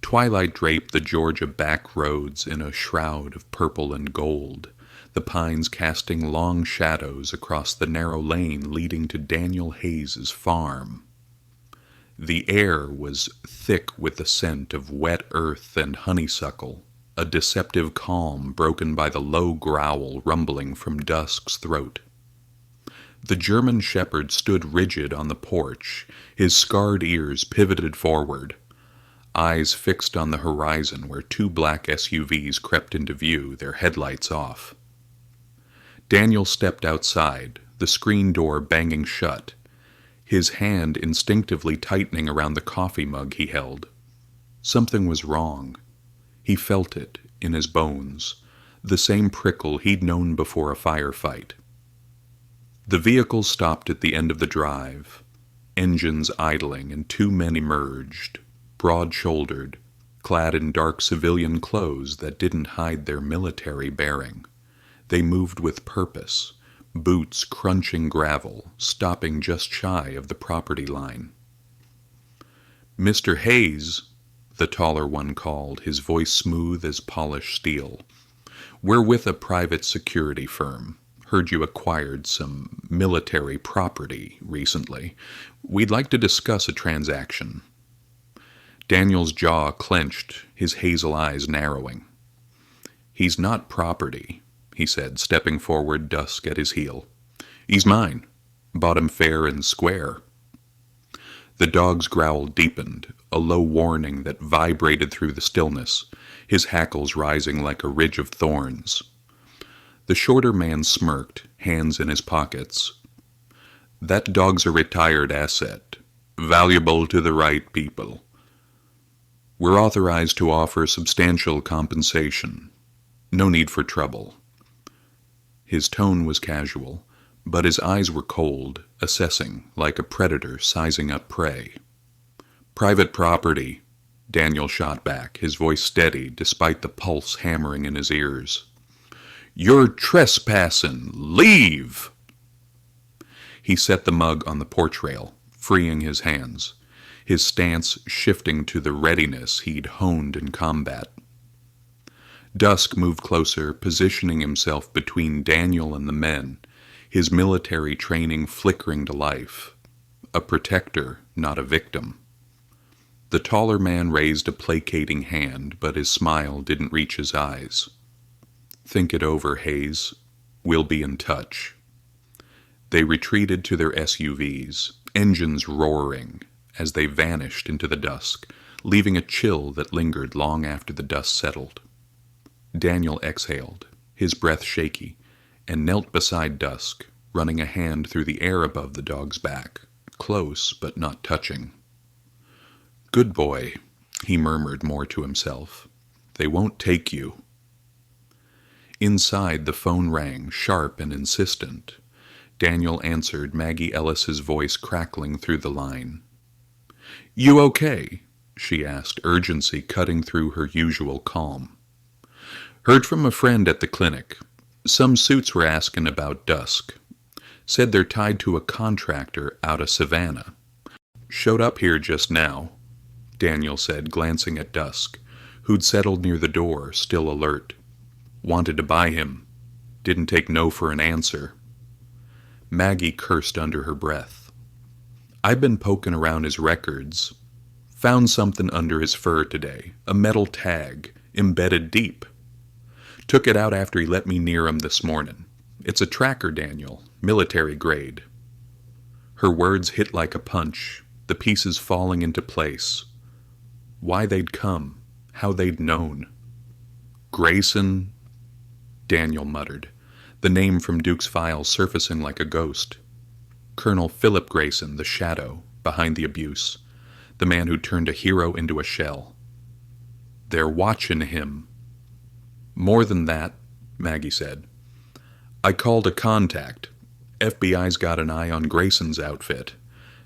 Twilight draped the Georgia back roads in a shroud of purple and gold, the pines casting long shadows across the narrow lane leading to Daniel Hayes's farm. The air was thick with the scent of wet earth and honeysuckle, a deceptive calm broken by the low growl rumbling from Dusk's throat. The German shepherd stood rigid on the porch, his scarred ears pivoted forward, eyes fixed on the horizon where two black SUVs crept into view, their headlights off. Daniel stepped outside, the screen door banging shut, his hand instinctively tightening around the coffee mug he held. Something was wrong. He felt it in his bones, the same prickle he'd known before a firefight. The vehicle stopped at the end of the drive, engines idling, and two men emerged, broad-shouldered, clad in dark civilian clothes that didn't hide their military bearing. They moved with purpose, boots crunching gravel, stopping just shy of the property line. "Mr. Hayes," the taller one called, his voice smooth as polished steel. "We're with a private security firm. Heard you acquired some military property recently. We'd like to discuss a transaction." Daniel's jaw clenched, his hazel eyes narrowing. "He's not property," he said, stepping forward, Dusk at his heel. "He's mine. Bought him fair and square." The dog's growl deepened, a low warning that vibrated through the stillness, his hackles rising like a ridge of thorns. The shorter man smirked, hands in his pockets. "That dog's a retired asset, valuable to the right people. We're authorized to offer substantial compensation. No need for trouble." His tone was casual, but his eyes were cold, assessing, like a predator sizing up prey. "Private property," Daniel shot back, his voice steady despite the pulse hammering in his ears. "You're trespassing! Leave!" He set the mug on the porch rail, freeing his hands, his stance shifting to the readiness he'd honed in combat. Dusk moved closer, positioning himself between Daniel and the men, his military training flickering to life. A protector, not a victim. The taller man raised a placating hand, but his smile didn't reach his eyes. "Think it over, Hayes. We'll be in touch." They retreated to their SUVs, engines roaring, as they vanished into the dusk, leaving a chill that lingered long after the dust settled. Daniel exhaled, his breath shaky, and knelt beside Dusk, running a hand through the air above the dog's back, close but not touching. "Good boy," he murmured more to himself. "They won't take you." Inside, the phone rang, sharp and insistent. Daniel answered, Maggie Ellis's voice crackling through the line. "You okay?" she asked, urgency cutting through her usual calm. "Heard from a friend at the clinic. Some suits were asking about Dusk. Said they're tied to a contractor out of Savannah. Showed up here just now, Daniel said, glancing at Dusk, who'd settled near the door, still alert. Wanted to buy him. Didn't take no for an answer. Maggie cursed under her breath. I've been poking around his records. Found something under his fur today, a metal tag, embedded deep. Took it out after he let me near him this morning. It's a tracker, Daniel, military grade. Her words hit like a punch, the pieces falling into place. Why they'd come, how they'd known. Grayson, Daniel muttered, the name from Duke's file surfacing like a ghost. Colonel Philip Grayson, the shadow, behind the abuse, the man who turned a hero into a shell. They're watching him. More than that, Maggie said. I called a contact. FBI's got an eye on Grayson's outfit.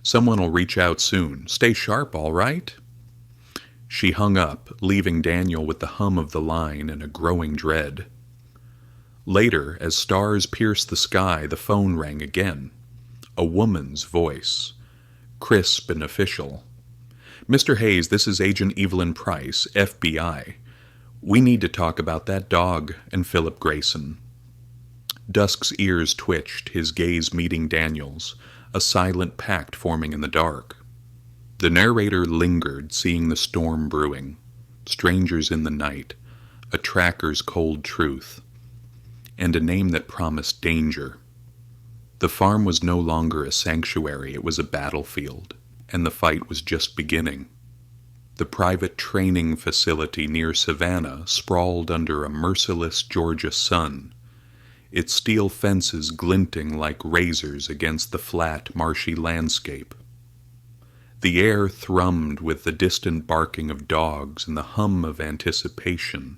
Someone'll reach out soon. Stay sharp, all right? She hung up, leaving Daniel with the hum of the line and a growing dread. Later, as stars pierced the sky, the phone rang again. A woman's voice, crisp and official. Mr. Hayes, this is Agent Evelyn Price, FBI. We need to talk about that dog and Philip Grayson. Dusk's ears twitched, his gaze meeting Daniel's, a silent pact forming in the dark. The narrator lingered, seeing the storm brewing, strangers in the night, a tracker's cold truth, and a name that promised danger. The farm was no longer a sanctuary, it was a battlefield, and the fight was just beginning. The private training facility near Savannah sprawled under a merciless Georgia sun, its steel fences glinting like razors against the flat, marshy landscape. The air thrummed with the distant barking of dogs and the hum of anticipation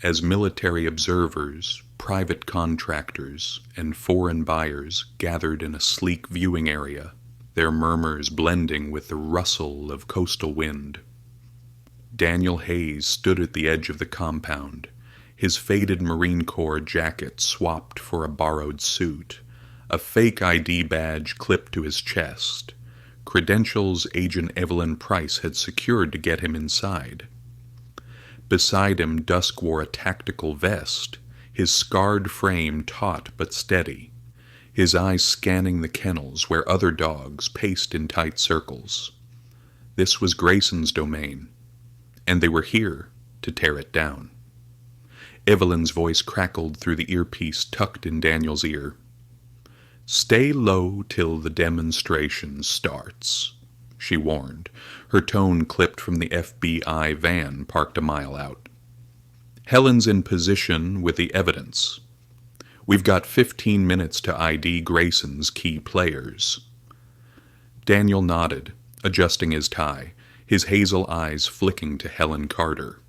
as military observers, private contractors, and foreign buyers gathered in a sleek viewing area, their murmurs blending with the rustle of coastal wind. Daniel Hayes stood at the edge of the compound, his faded Marine Corps jacket swapped for a borrowed suit, a fake ID badge clipped to his chest, credentials Agent Evelyn Price had secured to get him inside. Beside him, Dusk wore a tactical vest, his scarred frame taut but steady, his eyes scanning the kennels where other dogs paced in tight circles. This was Grayson's domain, and they were here to tear it down. Evelyn's voice crackled through the earpiece tucked in Daniel's ear. Stay low till the demonstration starts, she warned, her tone clipped from the FBI van parked a mile out. Helen's in position with the evidence. We've got 15 minutes to ID Grayson's key players. Daniel nodded, adjusting his tie, his hazel eyes flicking to Helen Carter,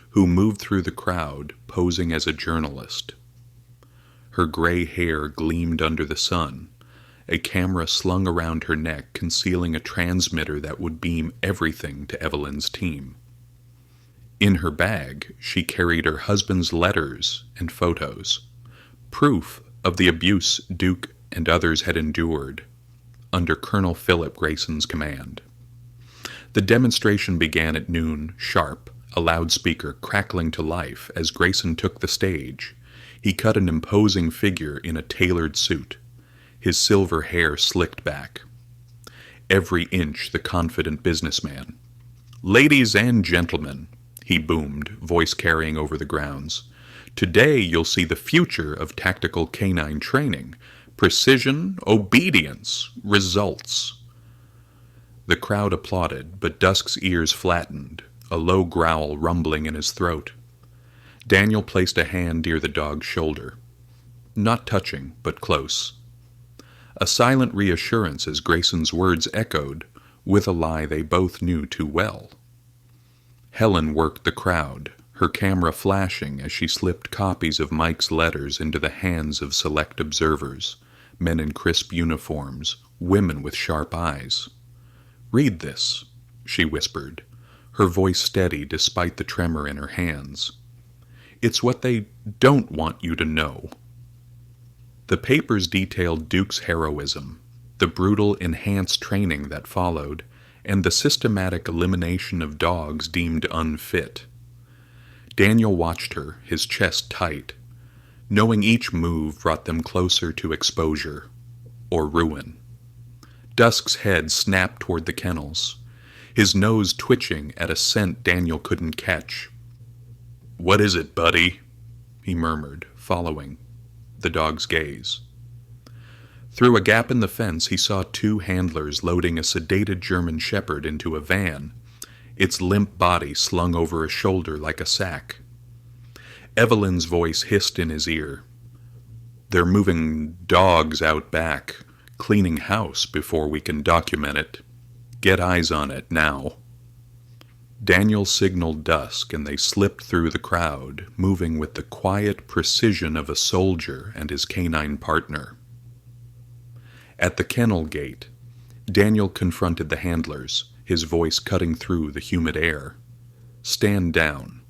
who moved through the crowd, posing as a journalist. Her gray hair gleamed under the sun, a camera slung around her neck concealing a transmitter that would beam everything to Evelyn's team. In her bag, she carried her husband's letters and photos, proof of the abuse Duke and others had endured under Colonel Philip Grayson's command. The demonstration began at noon, sharp, a loudspeaker crackling to life as Grayson took the stage. He cut an imposing figure in a tailored suit, his silver hair slicked back. Every inch the confident businessman. Ladies and gentlemen, he boomed, voice carrying over the grounds. Today you'll see the future of tactical canine training. Precision, obedience, results. The crowd applauded, but Dusk's ears flattened, a low growl rumbling in his throat. Daniel placed a hand near the dog's shoulder. Not touching, but close. A silent reassurance as Grayson's words echoed, with a lie they both knew too well. Helen worked the crowd, her camera flashing as she slipped copies of Mike's letters into the hands of select observers, men in crisp uniforms, women with sharp eyes. Read this, she whispered, her voice steady despite the tremor in her hands. It's what they don't want you to know. The papers detailed Duke's heroism, the brutal enhanced training that followed, and the systematic elimination of dogs deemed unfit. Daniel watched her, his chest tight, knowing each move brought them closer to exposure or ruin. Dusk's head snapped toward the kennels, his nose twitching at a scent Daniel couldn't catch. "What is it, buddy?" he murmured, following the dog's gaze. Through a gap in the fence, he saw two handlers loading a sedated German shepherd into a van, its limp body slung over a shoulder like a sack. Evelyn's voice hissed in his ear. "They're moving dogs out back, cleaning house before we can document it. Get eyes on it now." Daniel signaled Dusk, and they slipped through the crowd, moving with the quiet precision of a soldier and his canine partner. At the kennel gate, Daniel confronted the handlers, his voice cutting through the humid air. "Stand down.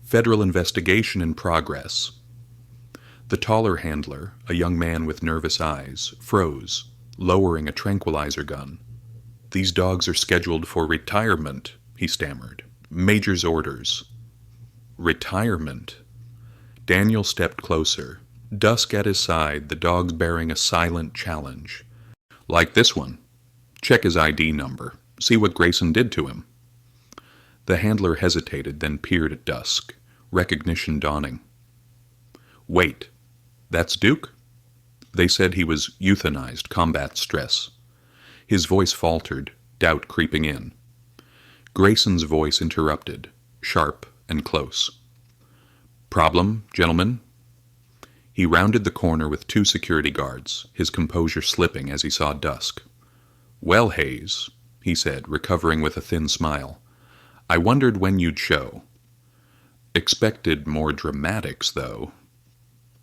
Federal investigation in progress." The taller handler, a young man with nervous eyes, froze, lowering a tranquilizer gun. "These dogs are scheduled for retirement," he stammered. "Major's orders." "Retirement?" Daniel stepped closer, Dusk at his side, the dogs bearing a silent challenge. "Like this one. Check his ID number. See what Grayson did to him." The handler hesitated, then peered at Dusk, recognition dawning. "Wait, that's Duke?" They said he was euthanized, combat stress. His voice faltered, doubt creeping in. Grayson's voice interrupted, sharp and close. "Problem, gentlemen?" He rounded the corner with two security guards, his composure slipping as he saw Dusk. "Well, Hayes," he said, recovering with a thin smile, "I wondered when you'd show. Expected more dramatics, though."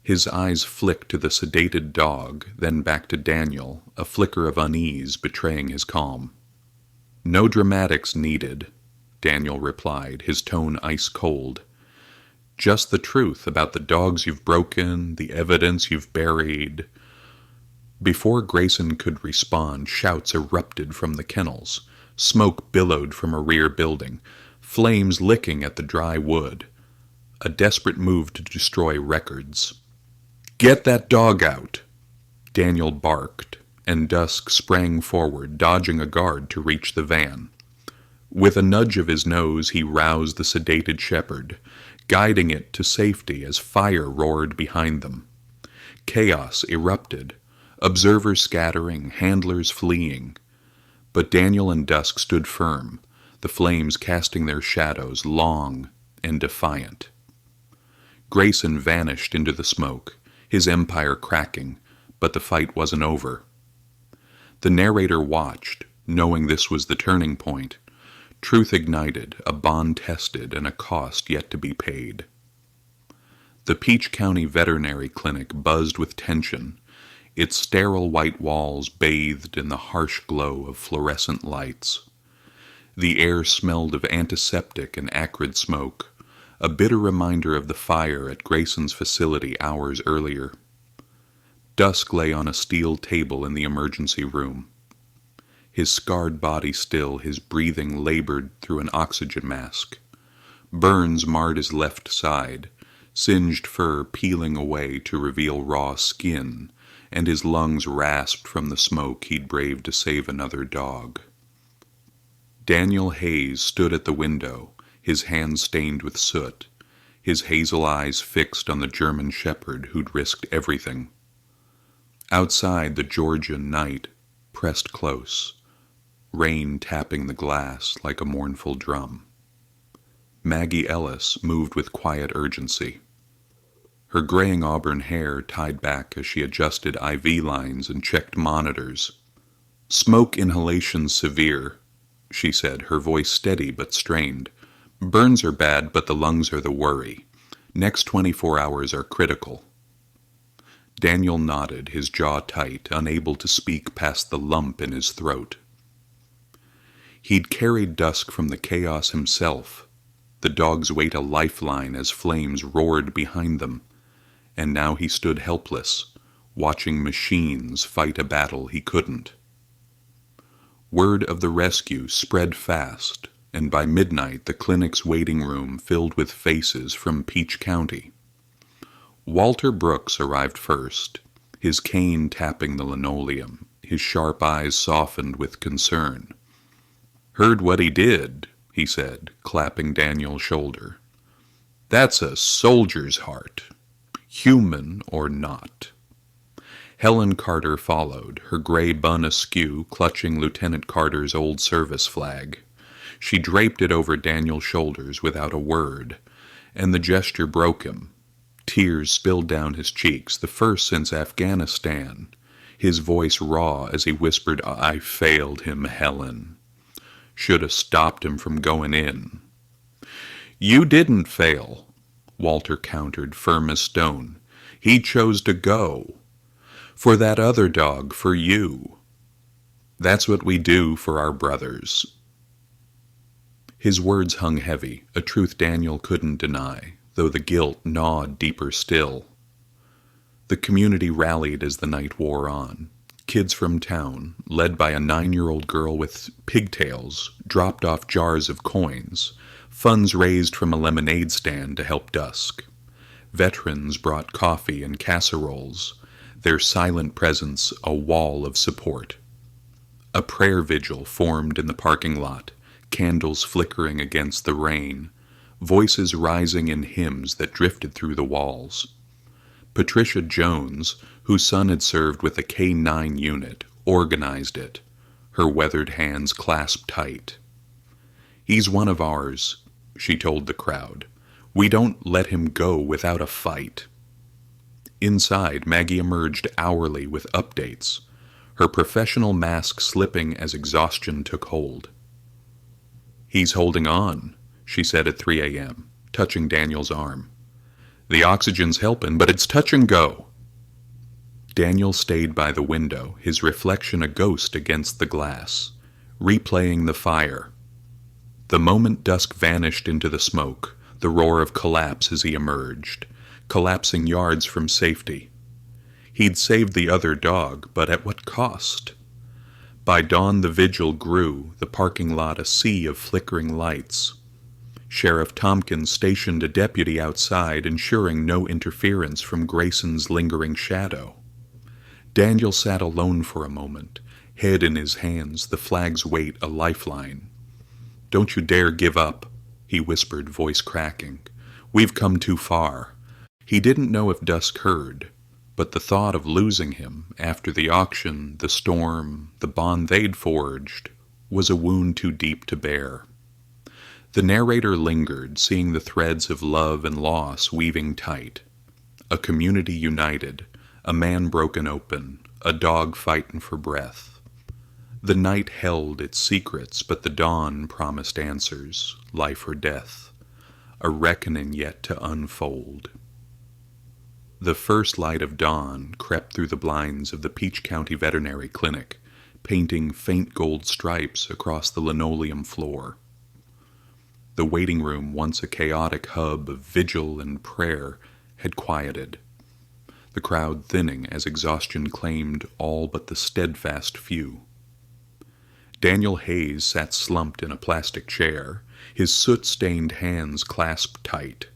His eyes flicked to the sedated dog, then back to Daniel, a flicker of unease betraying his calm. "No dramatics needed," Daniel replied, his tone ice-cold. "Just the truth about the dogs you've broken, the evidence you've buried." Before Grayson could respond, shouts erupted from the kennels. Smoke billowed from a rear building, flames licking at the dry wood. A desperate move to destroy records. "Get that dog out!" Daniel barked, and Dusk sprang forward, dodging a guard to reach the van. With a nudge of his nose, he roused the sedated shepherd, guiding it to safety as fire roared behind them. Chaos erupted, observers scattering, handlers fleeing. But Daniel and Dusk stood firm, the flames casting their shadows long and defiant. Grayson vanished into the smoke, his empire cracking, but the fight wasn't over. The narrator watched, knowing this was the turning point. Truth ignited, a bond tested, and a cost yet to be paid. The Peach County Veterinary Clinic buzzed with tension, its sterile white walls bathed in the harsh glow of fluorescent lights. The air smelled of antiseptic and acrid smoke, a bitter reminder of the fire at Grayson's facility hours earlier. Dusk lay on a steel table in the emergency room. His scarred body still, his breathing labored through an oxygen mask. Burns marred his left side, singed fur peeling away to reveal raw skin, and his lungs rasped from the smoke he'd braved to save another dog. Daniel Hayes stood at the window, his hands stained with soot, his hazel eyes fixed on the German shepherd who'd risked everything. Outside, the Georgian night pressed close, rain tapping the glass like a mournful drum. Maggie Ellis moved with quiet urgency. Her graying auburn hair tied back as she adjusted IV lines and checked monitors. "Smoke inhalation severe," she said, her voice steady but strained. "Burns are bad, but the lungs are the worry. Next 24 hours are critical." Daniel nodded, his jaw tight, unable to speak past the lump in his throat. He'd carried Dusk from the chaos himself, the dog's weight a lifeline as flames roared behind them, and now he stood helpless, watching machines fight a battle he couldn't. Word of the rescue spread fast, and by midnight the clinic's waiting room filled with faces from Peach County. Walter Brooks arrived first, his cane tapping the linoleum, his sharp eyes softened with concern. "Heard what he did," he said, clapping Daniel's shoulder. "That's a soldier's heart, human or not." Helen Carter followed, her gray bun askew, clutching Lieutenant Carter's old service flag. She draped it over Daniel's shoulders without a word, and the gesture broke him. Tears spilled down his cheeks, the first since Afghanistan, his voice raw as he whispered, "I failed him, Helen. Should have stopped him from going in." "You didn't fail," Walter countered, firm as stone. "He chose to go. For that other dog, for you. That's what we do for our brothers." His words hung heavy, a truth Daniel couldn't deny, though the guilt gnawed deeper still. The community rallied as the night wore on. Kids from town, led by a 9-year-old girl with pigtails, dropped off jars of coins, funds raised from a lemonade stand to help Dusk. Veterans brought coffee and casseroles, their silent presence a wall of support. A prayer vigil formed in the parking lot, candles flickering against the rain, voices rising in hymns that drifted through the walls. Patricia Jones, whose son had served with a K-9 unit, organized it, her weathered hands clasped tight. "He's one of ours," she told the crowd. "We don't let him go without a fight." Inside, Maggie emerged hourly with updates, her professional mask slipping as exhaustion took hold. "He's holding on," she said at 3 a.m., touching Daniel's arm. "The oxygen's helping, but it's touch and go." Daniel stayed by the window, his reflection a ghost against the glass, replaying the fire. The moment Dusk vanished into the smoke, the roar of collapse as he emerged, collapsing yards from safety. He'd saved the other dog, but at what cost? By dawn the vigil grew, the parking lot a sea of flickering lights. Sheriff Tompkins stationed a deputy outside, ensuring no interference from Grayson's lingering shadow. Daniel sat alone for a moment, head in his hands, the flag's weight a lifeline. "Don't you dare give up," he whispered, voice cracking. "We've come too far." He didn't know if Dusk heard, but the thought of losing him, after the auction, the storm, the bond they'd forged, was a wound too deep to bear. The narrator lingered, seeing the threads of love and loss weaving tight. A community united, a man broken open, a dog fighting for breath. The night held its secrets, but the dawn promised answers, life or death, a reckoning yet to unfold. The first light of dawn crept through the blinds of the Peach County Veterinary Clinic, painting faint gold stripes across the linoleum floor. The waiting room, once a chaotic hub of vigil and prayer, had quieted, the crowd thinning as exhaustion claimed all but the steadfast few. Daniel Hayes sat slumped in a plastic chair, his soot-stained hands clasped tight,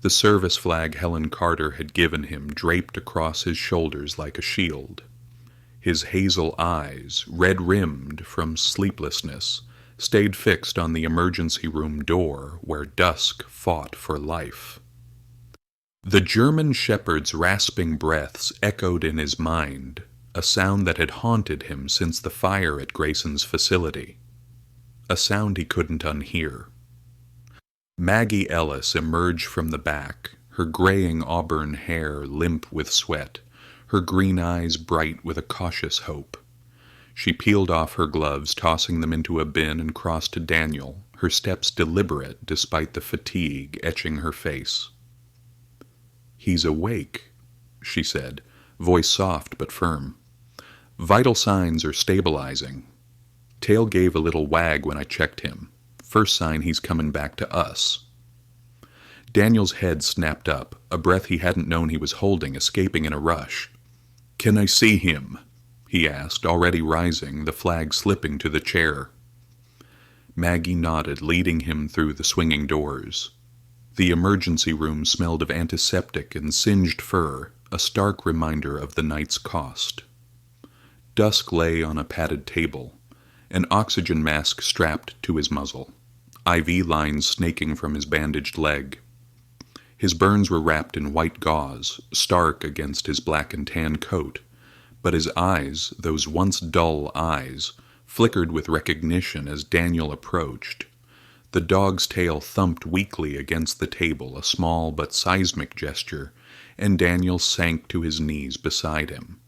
the service flag Helen Carter had given him draped across his shoulders like a shield. His hazel eyes, red-rimmed from sleeplessness, stayed fixed on the emergency room door where Dusk fought for life. The German shepherd's rasping breaths echoed in his mind, a sound that had haunted him since the fire at Grayson's facility, a sound he couldn't unhear. Maggie Ellis emerged from the back, her graying auburn hair limp with sweat, her green eyes bright with a cautious hope. She peeled off her gloves, tossing them into a bin, and crossed to Daniel, her steps deliberate despite the fatigue etching her face. "He's awake," she said, voice soft but firm. "Vital signs are stabilizing. Tail gave a little wag when I checked him. First sign he's coming back to us." Daniel's head snapped up, a breath he hadn't known he was holding escaping in a rush. "Can I see him?" he asked, already rising, the flag slipping to the chair. Maggie nodded, leading him through the swinging doors. The emergency room smelled of antiseptic and singed fur, a stark reminder of the night's cost. Dusk lay on a padded table, an oxygen mask strapped to his muzzle, IV lines snaking from his bandaged leg. His burns were wrapped in white gauze, stark against his black and tan coat, but his eyes, those once dull eyes, flickered with recognition as Daniel approached. The dog's tail thumped weakly against the table, a small but seismic gesture, and Daniel sank to his knees beside him,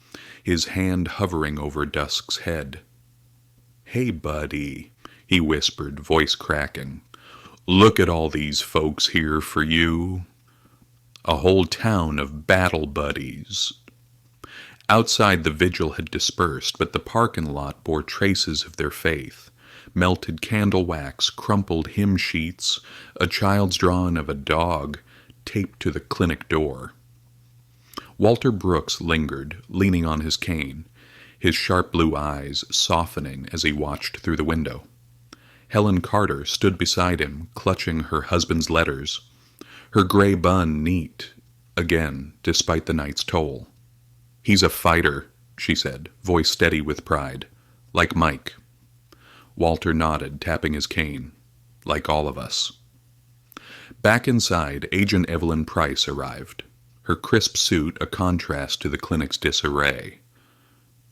his hand hovering over Dusk's head. "Hey, buddy," he whispered, voice cracking. "Look at all these folks here for you. A whole town of battle buddies." Outside, the vigil had dispersed, but the parking lot bore traces of their faith. Melted candle wax, crumpled hymn sheets, a child's drawing of a dog taped to the clinic door. Walter Brooks lingered, leaning on his cane, his sharp blue eyes softening as he watched through the window. Helen Carter stood beside him, clutching her husband's letters, her gray bun neat, again, despite the night's toll. "He's a fighter," she said, voice steady with pride. "Like Mike." Walter nodded, tapping his cane. "Like all of us." Back inside, Agent Evelyn Price arrived, her crisp suit a contrast to the clinic's disarray.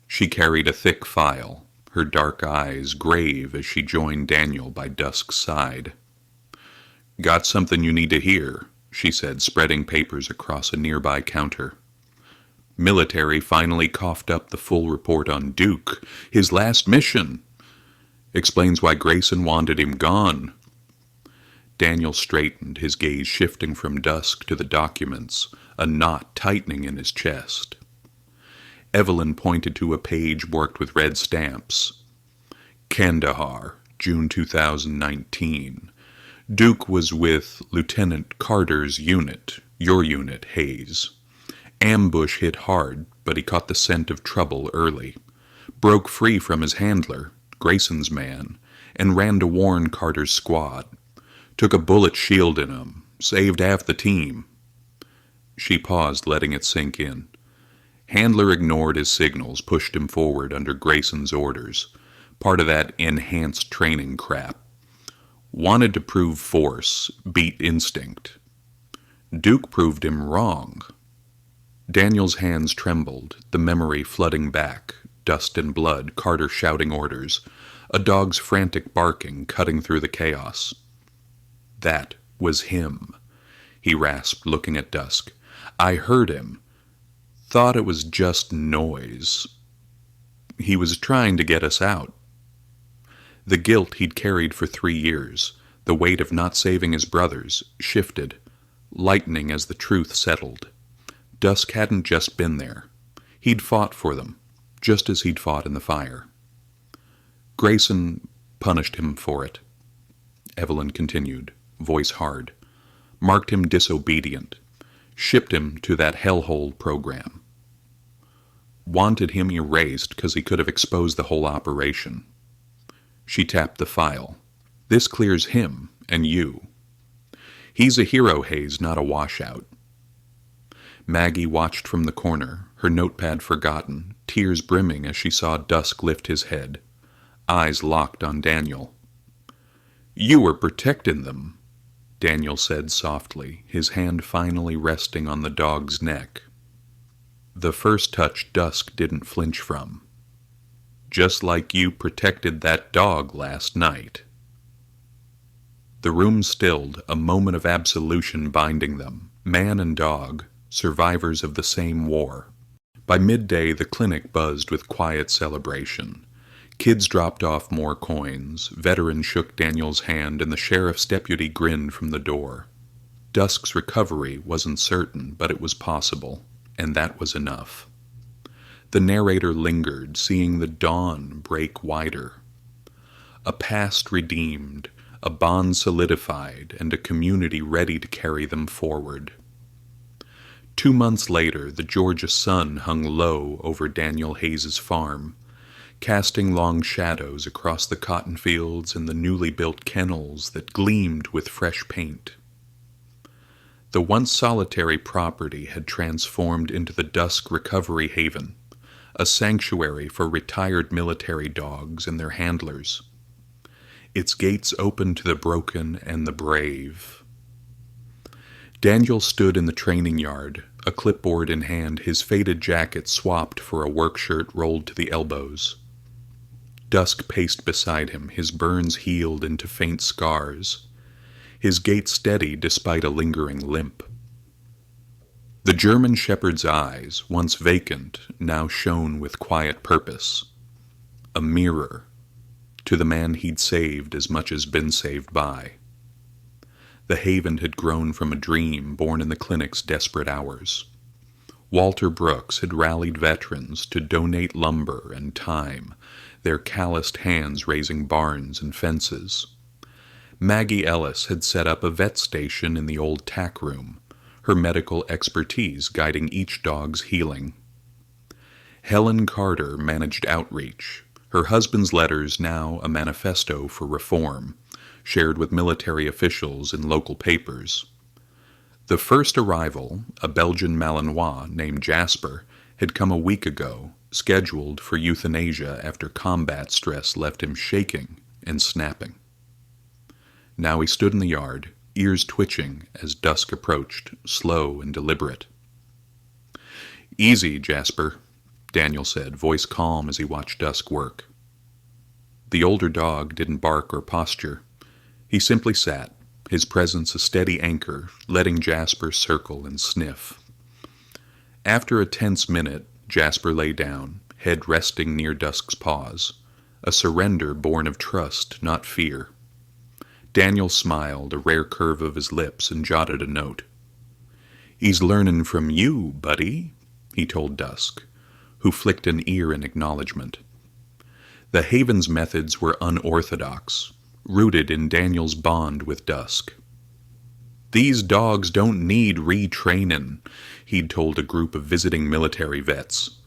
She carried a thick file, her dark eyes grave as she joined Daniel by Dusk's side. "Got something you need to hear," she said, spreading papers across a nearby counter. "Military finally coughed up the full report on Duke. His last mission. Explains why Grayson wanted him gone." Daniel straightened, his gaze shifting from Dusk to the documents, a knot tightening in his chest. Evelyn pointed to a page marked with red stamps. "Kandahar, June 2019. Duke was with Lieutenant Carter's unit, your unit, Hayes. Ambush hit hard, but he caught the scent of trouble early. Broke free from his handler, Grayson's man, and ran to warn Carter's squad. Took a bullet shielding him, saved half the team." She paused, letting it sink in. Handler ignored his signals, pushed him forward under Grayson's orders, part of that enhanced training crap. Wanted to prove force, beat instinct. Duke proved him wrong. Daniel's hands trembled, the memory flooding back, dust and blood, Carter shouting orders, a dog's frantic barking cutting through the chaos. "That was him," he rasped, looking at Dusk. "I heard him. Thought it was just noise. He was trying to get us out." The guilt he'd carried for 3 years, the weight of not saving his brothers, shifted, lightening as the truth settled. Dusk hadn't just been there. He'd fought for them, just as he'd fought in the fire. Grayson punished him for it. Evelyn continued, voice hard. Marked him disobedient. Shipped him to that hellhole program. Wanted him erased because he could have exposed the whole operation. She tapped the file. "This clears him and you. He's a hero, Hayes, not a washout." Maggie watched from the corner, her notepad forgotten, tears brimming as she saw Dusk lift his head, eyes locked on Daniel. "You were protecting them," Daniel said softly, his hand finally resting on the dog's neck. The first touch Dusk didn't flinch from. "Just like you protected that dog last night." The room stilled, a moment of absolution binding them, man and dog, survivors of the same war. By midday, the clinic buzzed with quiet celebration. Kids dropped off more coins, veterans shook Daniel's hand, and the sheriff's deputy grinned from the door. Dusk's recovery wasn't certain, but it was possible, and that was enough. The narrator lingered, seeing the dawn break wider. A past redeemed, a bond solidified, and a community ready to carry them forward. 2 months later, the Georgia sun hung low over Daniel Hayes's farm, casting long shadows across the cotton fields and the newly built kennels that gleamed with fresh paint. The once solitary property had transformed into the Dusk Recovery Haven, a sanctuary for retired military dogs and their handlers. Its gates open to the broken and the brave. Daniel stood in the training yard, a clipboard in hand, his faded jacket swapped for a work shirt rolled to the elbows. Dusk paced beside him, his burns healed into faint scars, his gait steady despite a lingering limp. The German shepherd's eyes, once vacant, now shone with quiet purpose. A mirror to the man he'd saved as much as been saved by. The haven had grown from a dream born in the clinic's desperate hours. Walter Brooks had rallied veterans to donate lumber and time, their calloused hands raising barns and fences. Maggie Ellis had set up a vet station in the old tack room, her medical expertise guiding each dog's healing. Helen Carter managed outreach, her husband's letters now a manifesto for reform, shared with military officials in local papers. The first arrival, a Belgian Malinois named Jasper, had come a week ago, scheduled for euthanasia after combat stress left him shaking and snapping. Now he stood in the yard, ears twitching as dusk approached, slow and deliberate. "Easy, Jasper," Daniel said, voice calm as he watched Dusk work. The older dog didn't bark or posture. He simply sat, his presence a steady anchor, letting Jasper circle and sniff. After a tense minute, Jasper lay down, head resting near Dusk's paws, a surrender born of trust, not fear. Daniel smiled, a rare curve of his lips, and jotted a note. "He's learnin' from you, buddy," he told Dusk, who flicked an ear in acknowledgement. The Haven's methods were unorthodox, rooted in Daniel's bond with Dusk. "These dogs don't need retrainin'," he'd told a group of visiting military vets,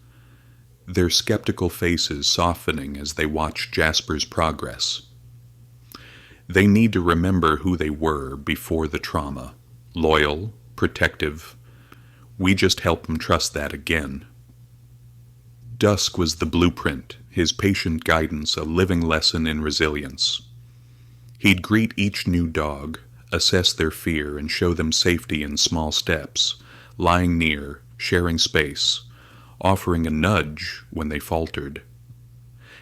their skeptical faces softening as they watched Jasper's progress. "They need to remember who they were before the trauma. Loyal, protective. We just help them trust that again." Dusk was the blueprint, his patient guidance a living lesson in resilience. He'd greet each new dog, assess their fear, and show them safety in small steps, lying near, sharing space, offering a nudge when they faltered.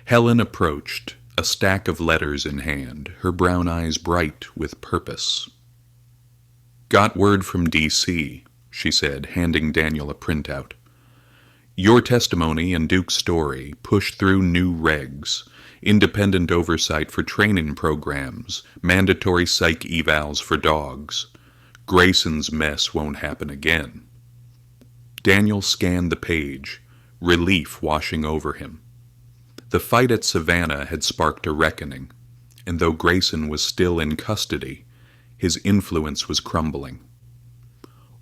Helen approached, a stack of letters in hand, her brown eyes bright with purpose. "Got word from D.C., she said, handing Daniel a printout. "Your testimony and Duke's story push through new regs, independent oversight for training programs, mandatory psych evals for dogs. Grayson's mess won't happen again." Daniel scanned the page, relief washing over him. The fight at Savannah had sparked a reckoning, and though Grayson was still in custody, his influence was crumbling.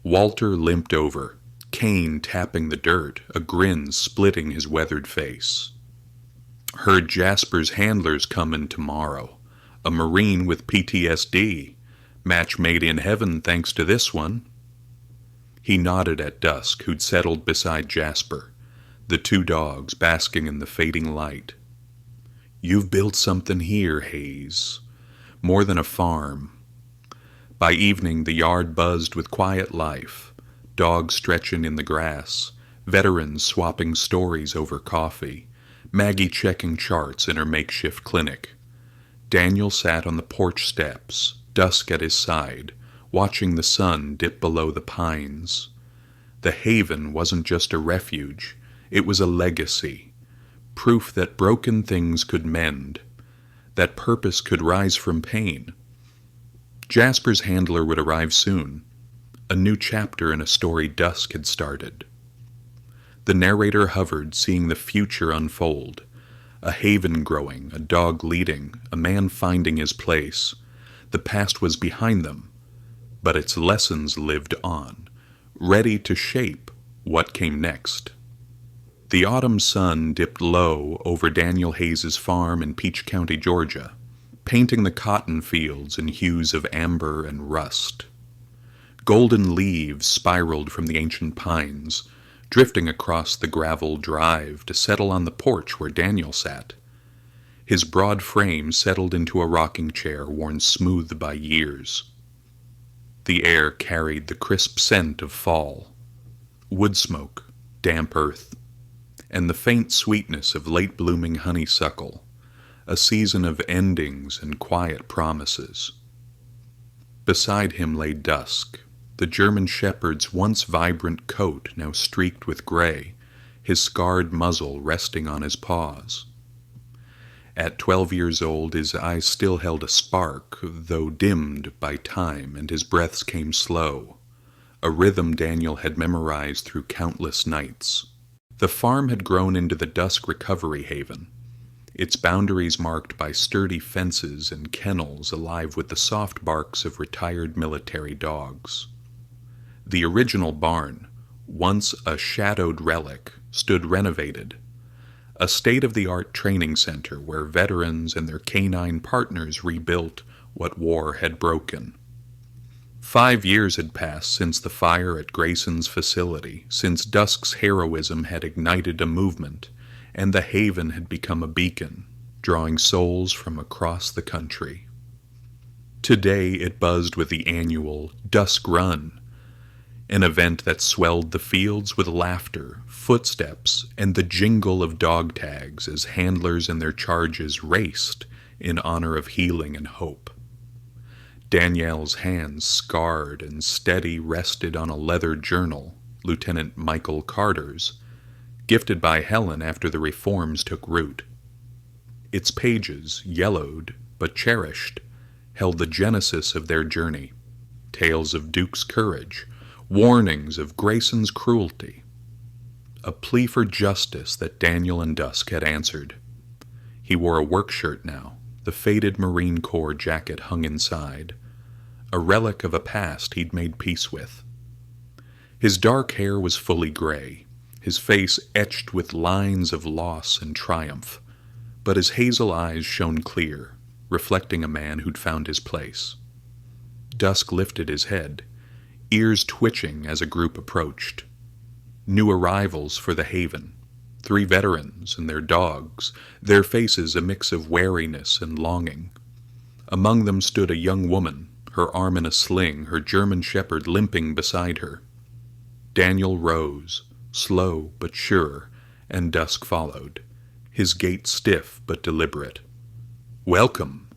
Walter limped over, cane tapping the dirt, a grin splitting his weathered face. "Heard Jasper's handler's comin' tomorrow. A Marine with PTSD. Match made in heaven thanks to this one." He nodded at Dusk, who'd settled beside Jasper, the two dogs basking in the fading light. "You've built something here, Hayes. More than a farm." By evening, the yard buzzed with quiet life, dogs stretching in the grass, veterans swapping stories over coffee, Maggie checking charts in her makeshift clinic. Daniel sat on the porch steps, Dusk at his side, watching the sun dip below the pines. The haven wasn't just a refuge, it was a legacy, proof that broken things could mend, that purpose could rise from pain. Jasper's handler would arrive soon, a new chapter in a story Dusk had started. The narrator hovered, seeing the future unfold, a haven growing, a dog leading, a man finding his place. The past was behind them, but its lessons lived on, ready to shape what came next. The autumn sun dipped low over Daniel Hayes's farm in Peach County, Georgia, painting the cotton fields in hues of amber and rust. Golden leaves spiraled from the ancient pines, drifting across the gravel drive to settle on the porch where Daniel sat. His broad frame settled into a rocking chair worn smooth by years. The air carried the crisp scent of fall, wood smoke, damp earth, and the faint sweetness of late-blooming honeysuckle, a season of endings and quiet promises. Beside him lay Dusk, the German shepherd's once vibrant coat now streaked with gray, his scarred muzzle resting on his paws. At 12 years old, his eyes still held a spark, though dimmed by time, and his breaths came slow, a rhythm Daniel had memorized through countless nights. The farm had grown into the Dusk recovery haven, its boundaries marked by sturdy fences and kennels alive with the soft barks of retired military dogs. The original barn, once a shadowed relic, stood renovated, a state-of-the-art training center where veterans and their canine partners rebuilt what war had broken. 5 years had passed since the fire at Grayson's facility, since Dusk's heroism had ignited a movement, and the haven had become a beacon, drawing souls from across the country. Today it buzzed with the annual Dusk Run, an event that swelled the fields with laughter, footsteps, and the jingle of dog tags as handlers and their charges raced in honor of healing and hope. Danielle's hands, scarred and steady, rested on a leather journal, Lieutenant Michael Carter's, gifted by Helen after the reforms took root. Its pages, yellowed but cherished, held the genesis of their journey, tales of Duke's courage, warnings of Grayson's cruelty, a plea for justice that Daniel and Dusk had answered. He wore a work shirt now, the faded Marine Corps jacket hung inside, a relic of a past he'd made peace with. His dark hair was fully gray, his face etched with lines of loss and triumph, but his hazel eyes shone clear, reflecting a man who'd found his place. Dusk lifted his head, ears twitching as a group approached. New arrivals for the haven, 3 veterans and their dogs, their faces a mix of wariness and longing. Among them stood a young woman, her arm in a sling, her German shepherd limping beside her. Daniel rose, slow but sure, and Dusk followed, his gait stiff but deliberate. "Welcome,"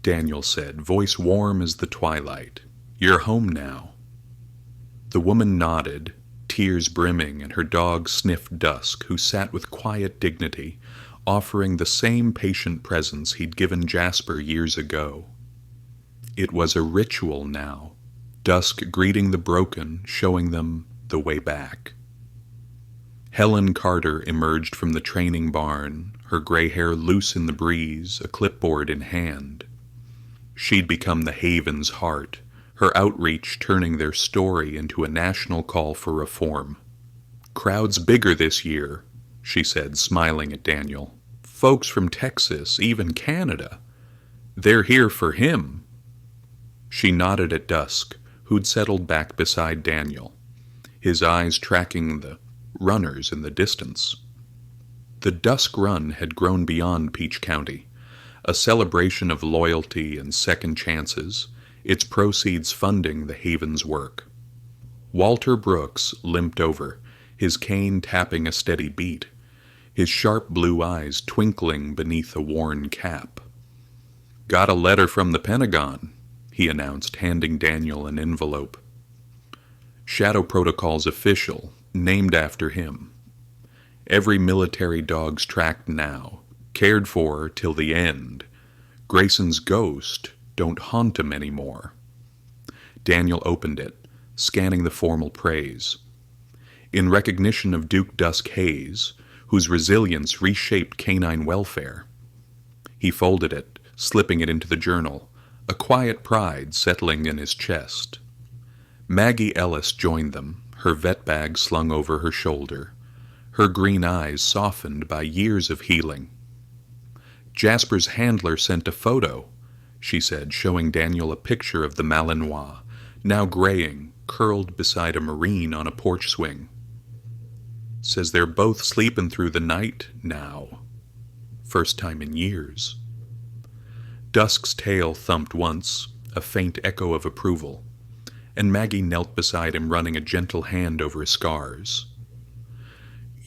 Daniel said, voice warm as the twilight. "You're home now." The woman nodded, tears brimming, and her dog sniffed Dusk, who sat with quiet dignity, offering the same patient presence he'd given Jasper years ago. It was a ritual now, Dusk greeting the broken, showing them the way back. Helen Carter emerged from the training barn, her gray hair loose in the breeze, a clipboard in hand. She'd become the haven's heart, her outreach turning their story into a national call for reform. "Crowd's bigger this year," she said, smiling at Daniel. "Folks from Texas, even Canada. They're here for him." She nodded at Dusk, who'd settled back beside Daniel, his eyes tracking the runners in the distance. The Dusk Run had grown beyond Peach County, a celebration of loyalty and second chances, its proceeds funding the haven's work. Walter Brooks limped over, his cane tapping a steady beat, his sharp blue eyes twinkling beneath a worn cap. "Got a letter from the Pentagon," he announced, handing Daniel an envelope. "Shadow Protocol's official, named after him. Every military dog's tracked now, cared for till the end. Grayson's ghost don't haunt him anymore." Daniel opened it, scanning the formal praise. In recognition of Duke Dusk Hayes, whose resilience reshaped canine welfare. He folded it, slipping it into the journal, a quiet pride settling in his chest. Maggie Ellis joined them, her vet bag slung over her shoulder, her green eyes softened by years of healing. "Jasper's handler sent a photo," she said, showing Daniel a picture of the Malinois, now graying, curled beside a Marine on a porch swing. "Says they're both sleeping through the night now. First time in years." Dusk's tail thumped once, a faint echo of approval, and Maggie knelt beside him, running a gentle hand over his scars.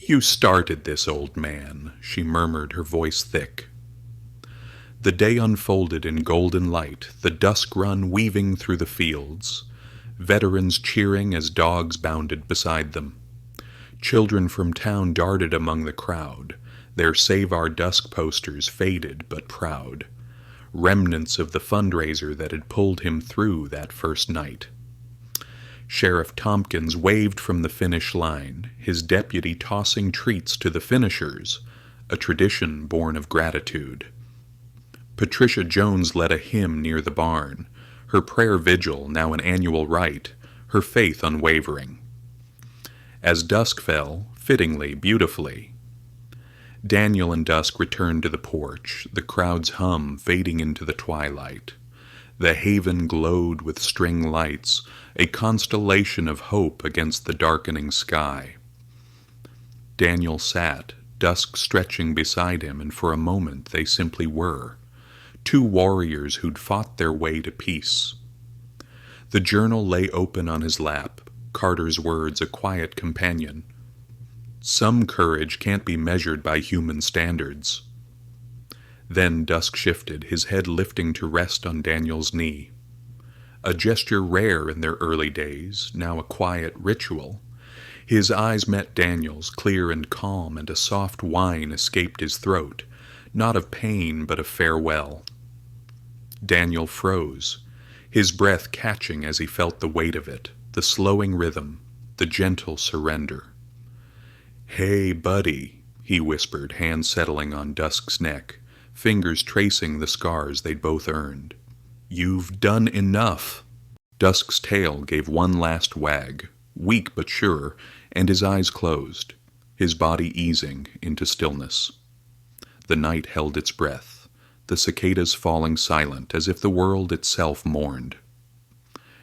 "You started this, old man," she murmured, her voice thick. The day unfolded in golden light, the dusk run weaving through the fields, veterans cheering as dogs bounded beside them. Children from town darted among the crowd, their Save Our Dusk posters faded but proud, remnants of the fundraiser that had pulled him through that first night. Sheriff Tompkins waved from the finish line, his deputy tossing treats to the finishers, a tradition born of gratitude. Patricia Jones led a hymn near the barn, her prayer vigil now an annual rite, her faith unwavering. As dusk fell, fittingly, beautifully, Daniel and Dusk returned to the porch, the crowd's hum fading into the twilight. The haven glowed with string lights, a constellation of hope against the darkening sky. Daniel sat, Dusk stretching beside him, and for a moment they simply were. Two warriors who'd fought their way to peace. The journal lay open on his lap, Carter's words a quiet companion. Some courage can't be measured by human standards. Then Dusk shifted, his head lifting to rest on Daniel's knee. A gesture rare in their early days, now a quiet ritual. His eyes met Daniel's, clear and calm, and a soft whine escaped his throat, not of pain but of farewell. Daniel froze, his breath catching as he felt the weight of it, the slowing rhythm, the gentle surrender. "Hey, buddy," he whispered, hand settling on Dusk's neck, fingers tracing the scars they'd both earned. "You've done enough." Dusk's tail gave one last wag, weak but sure, and his eyes closed, his body easing into stillness. The night held its breath, the cicadas falling silent as if the world itself mourned.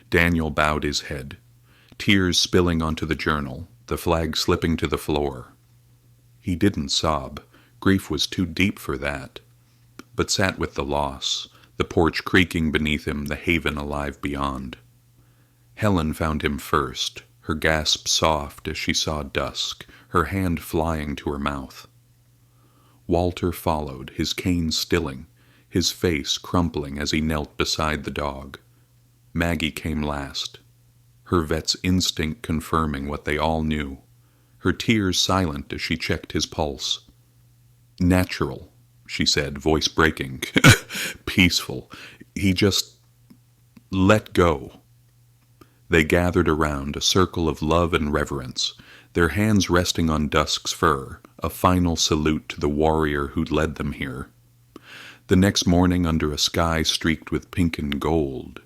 Daniel bowed his head, tears spilling onto the journal, the flag slipping to the floor. He didn't sob, grief was too deep for that, but sat with the loss, the porch creaking beneath him, the haven alive beyond. Helen found him first, her gasp soft as she saw Dusk, her hand flying to her mouth. Walter followed, his cane stilling, his face crumpling as he knelt beside the dog. Maggie came last, her vet's instinct confirming what they all knew, her tears silent as she checked his pulse. "Natural," she said, voice breaking. "Peaceful. He just let go." They gathered around, a circle of love and reverence, their hands resting on Dusk's fur, a final salute to the warrior who'd led them here. The next morning, under a sky streaked with pink and gold,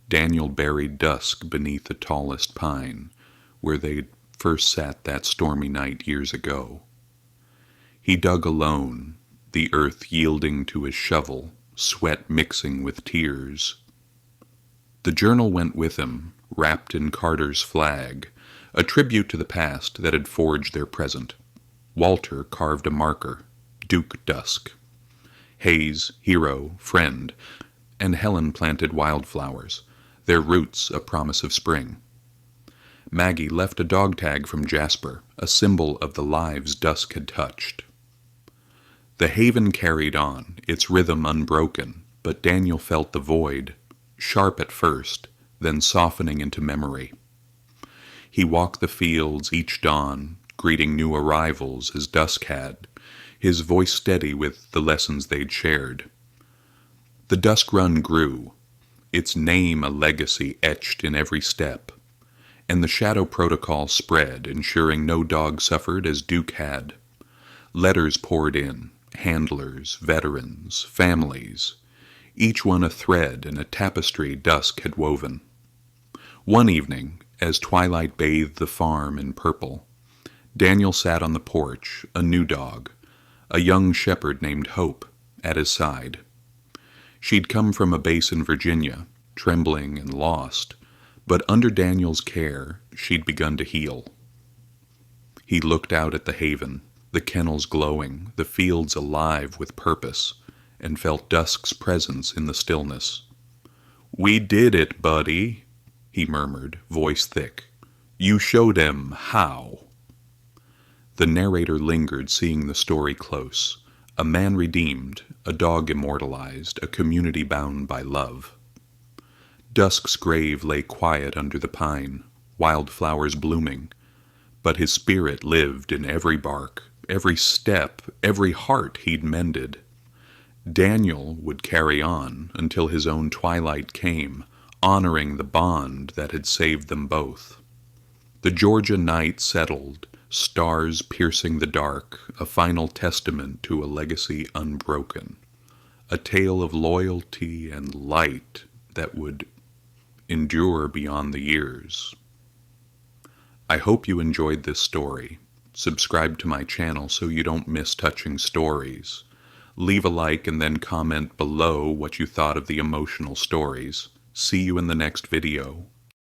Daniel buried Dusk beneath the tallest pine, where they'd first sat that stormy night years ago. He dug alone, the earth yielding to his shovel, sweat mixing with tears. The journal went with him, wrapped in Carter's flag, a tribute to the past that had forged their present. Walter carved a marker, Duke Dusk. Hayes, hero, friend, and Helen planted wildflowers, their roots a promise of spring. Maggie left a dog tag from Jasper, a symbol of the lives Dusk had touched. The haven carried on, its rhythm unbroken, but Daniel felt the void, sharp at first, then softening into memory. He walked the fields each dawn, greeting new arrivals as Dusk had, his voice steady with the lessons they'd shared. The Dusk Run grew, its name a legacy etched in every step, and the shadow protocol spread, ensuring no dog suffered as Duke had. Letters poured in, handlers, veterans, families, each one a thread in a tapestry Dusk had woven. One evening, As twilight bathed the farm in purple, Daniel sat on the porch, a new dog, a young shepherd named Hope, at his side. She'd come from a base in Virginia, trembling and lost, but under Daniel's care, she'd begun to heal. He looked out at the haven, the kennels glowing, the fields alive with purpose, and felt dusk's presence in the stillness. "We did it, buddy," he murmured, voice thick. "You showed 'em how." The narrator lingered, seeing the story close. A man redeemed, a dog immortalized, a community bound by love. Dusk's grave lay quiet under the pine, wildflowers blooming, but his spirit lived in every bark, every step, every heart he'd mended. Daniel would carry on until his own twilight came, honoring the bond that had saved them both. The Georgia night settled, stars piercing the dark, a final testament to a legacy unbroken, a tale of loyalty and light that would endure beyond the years. I hope you enjoyed this story. Subscribe to my channel so you don't miss touching stories. Leave a like and then comment below what you thought of the emotional stories. See you in the next video.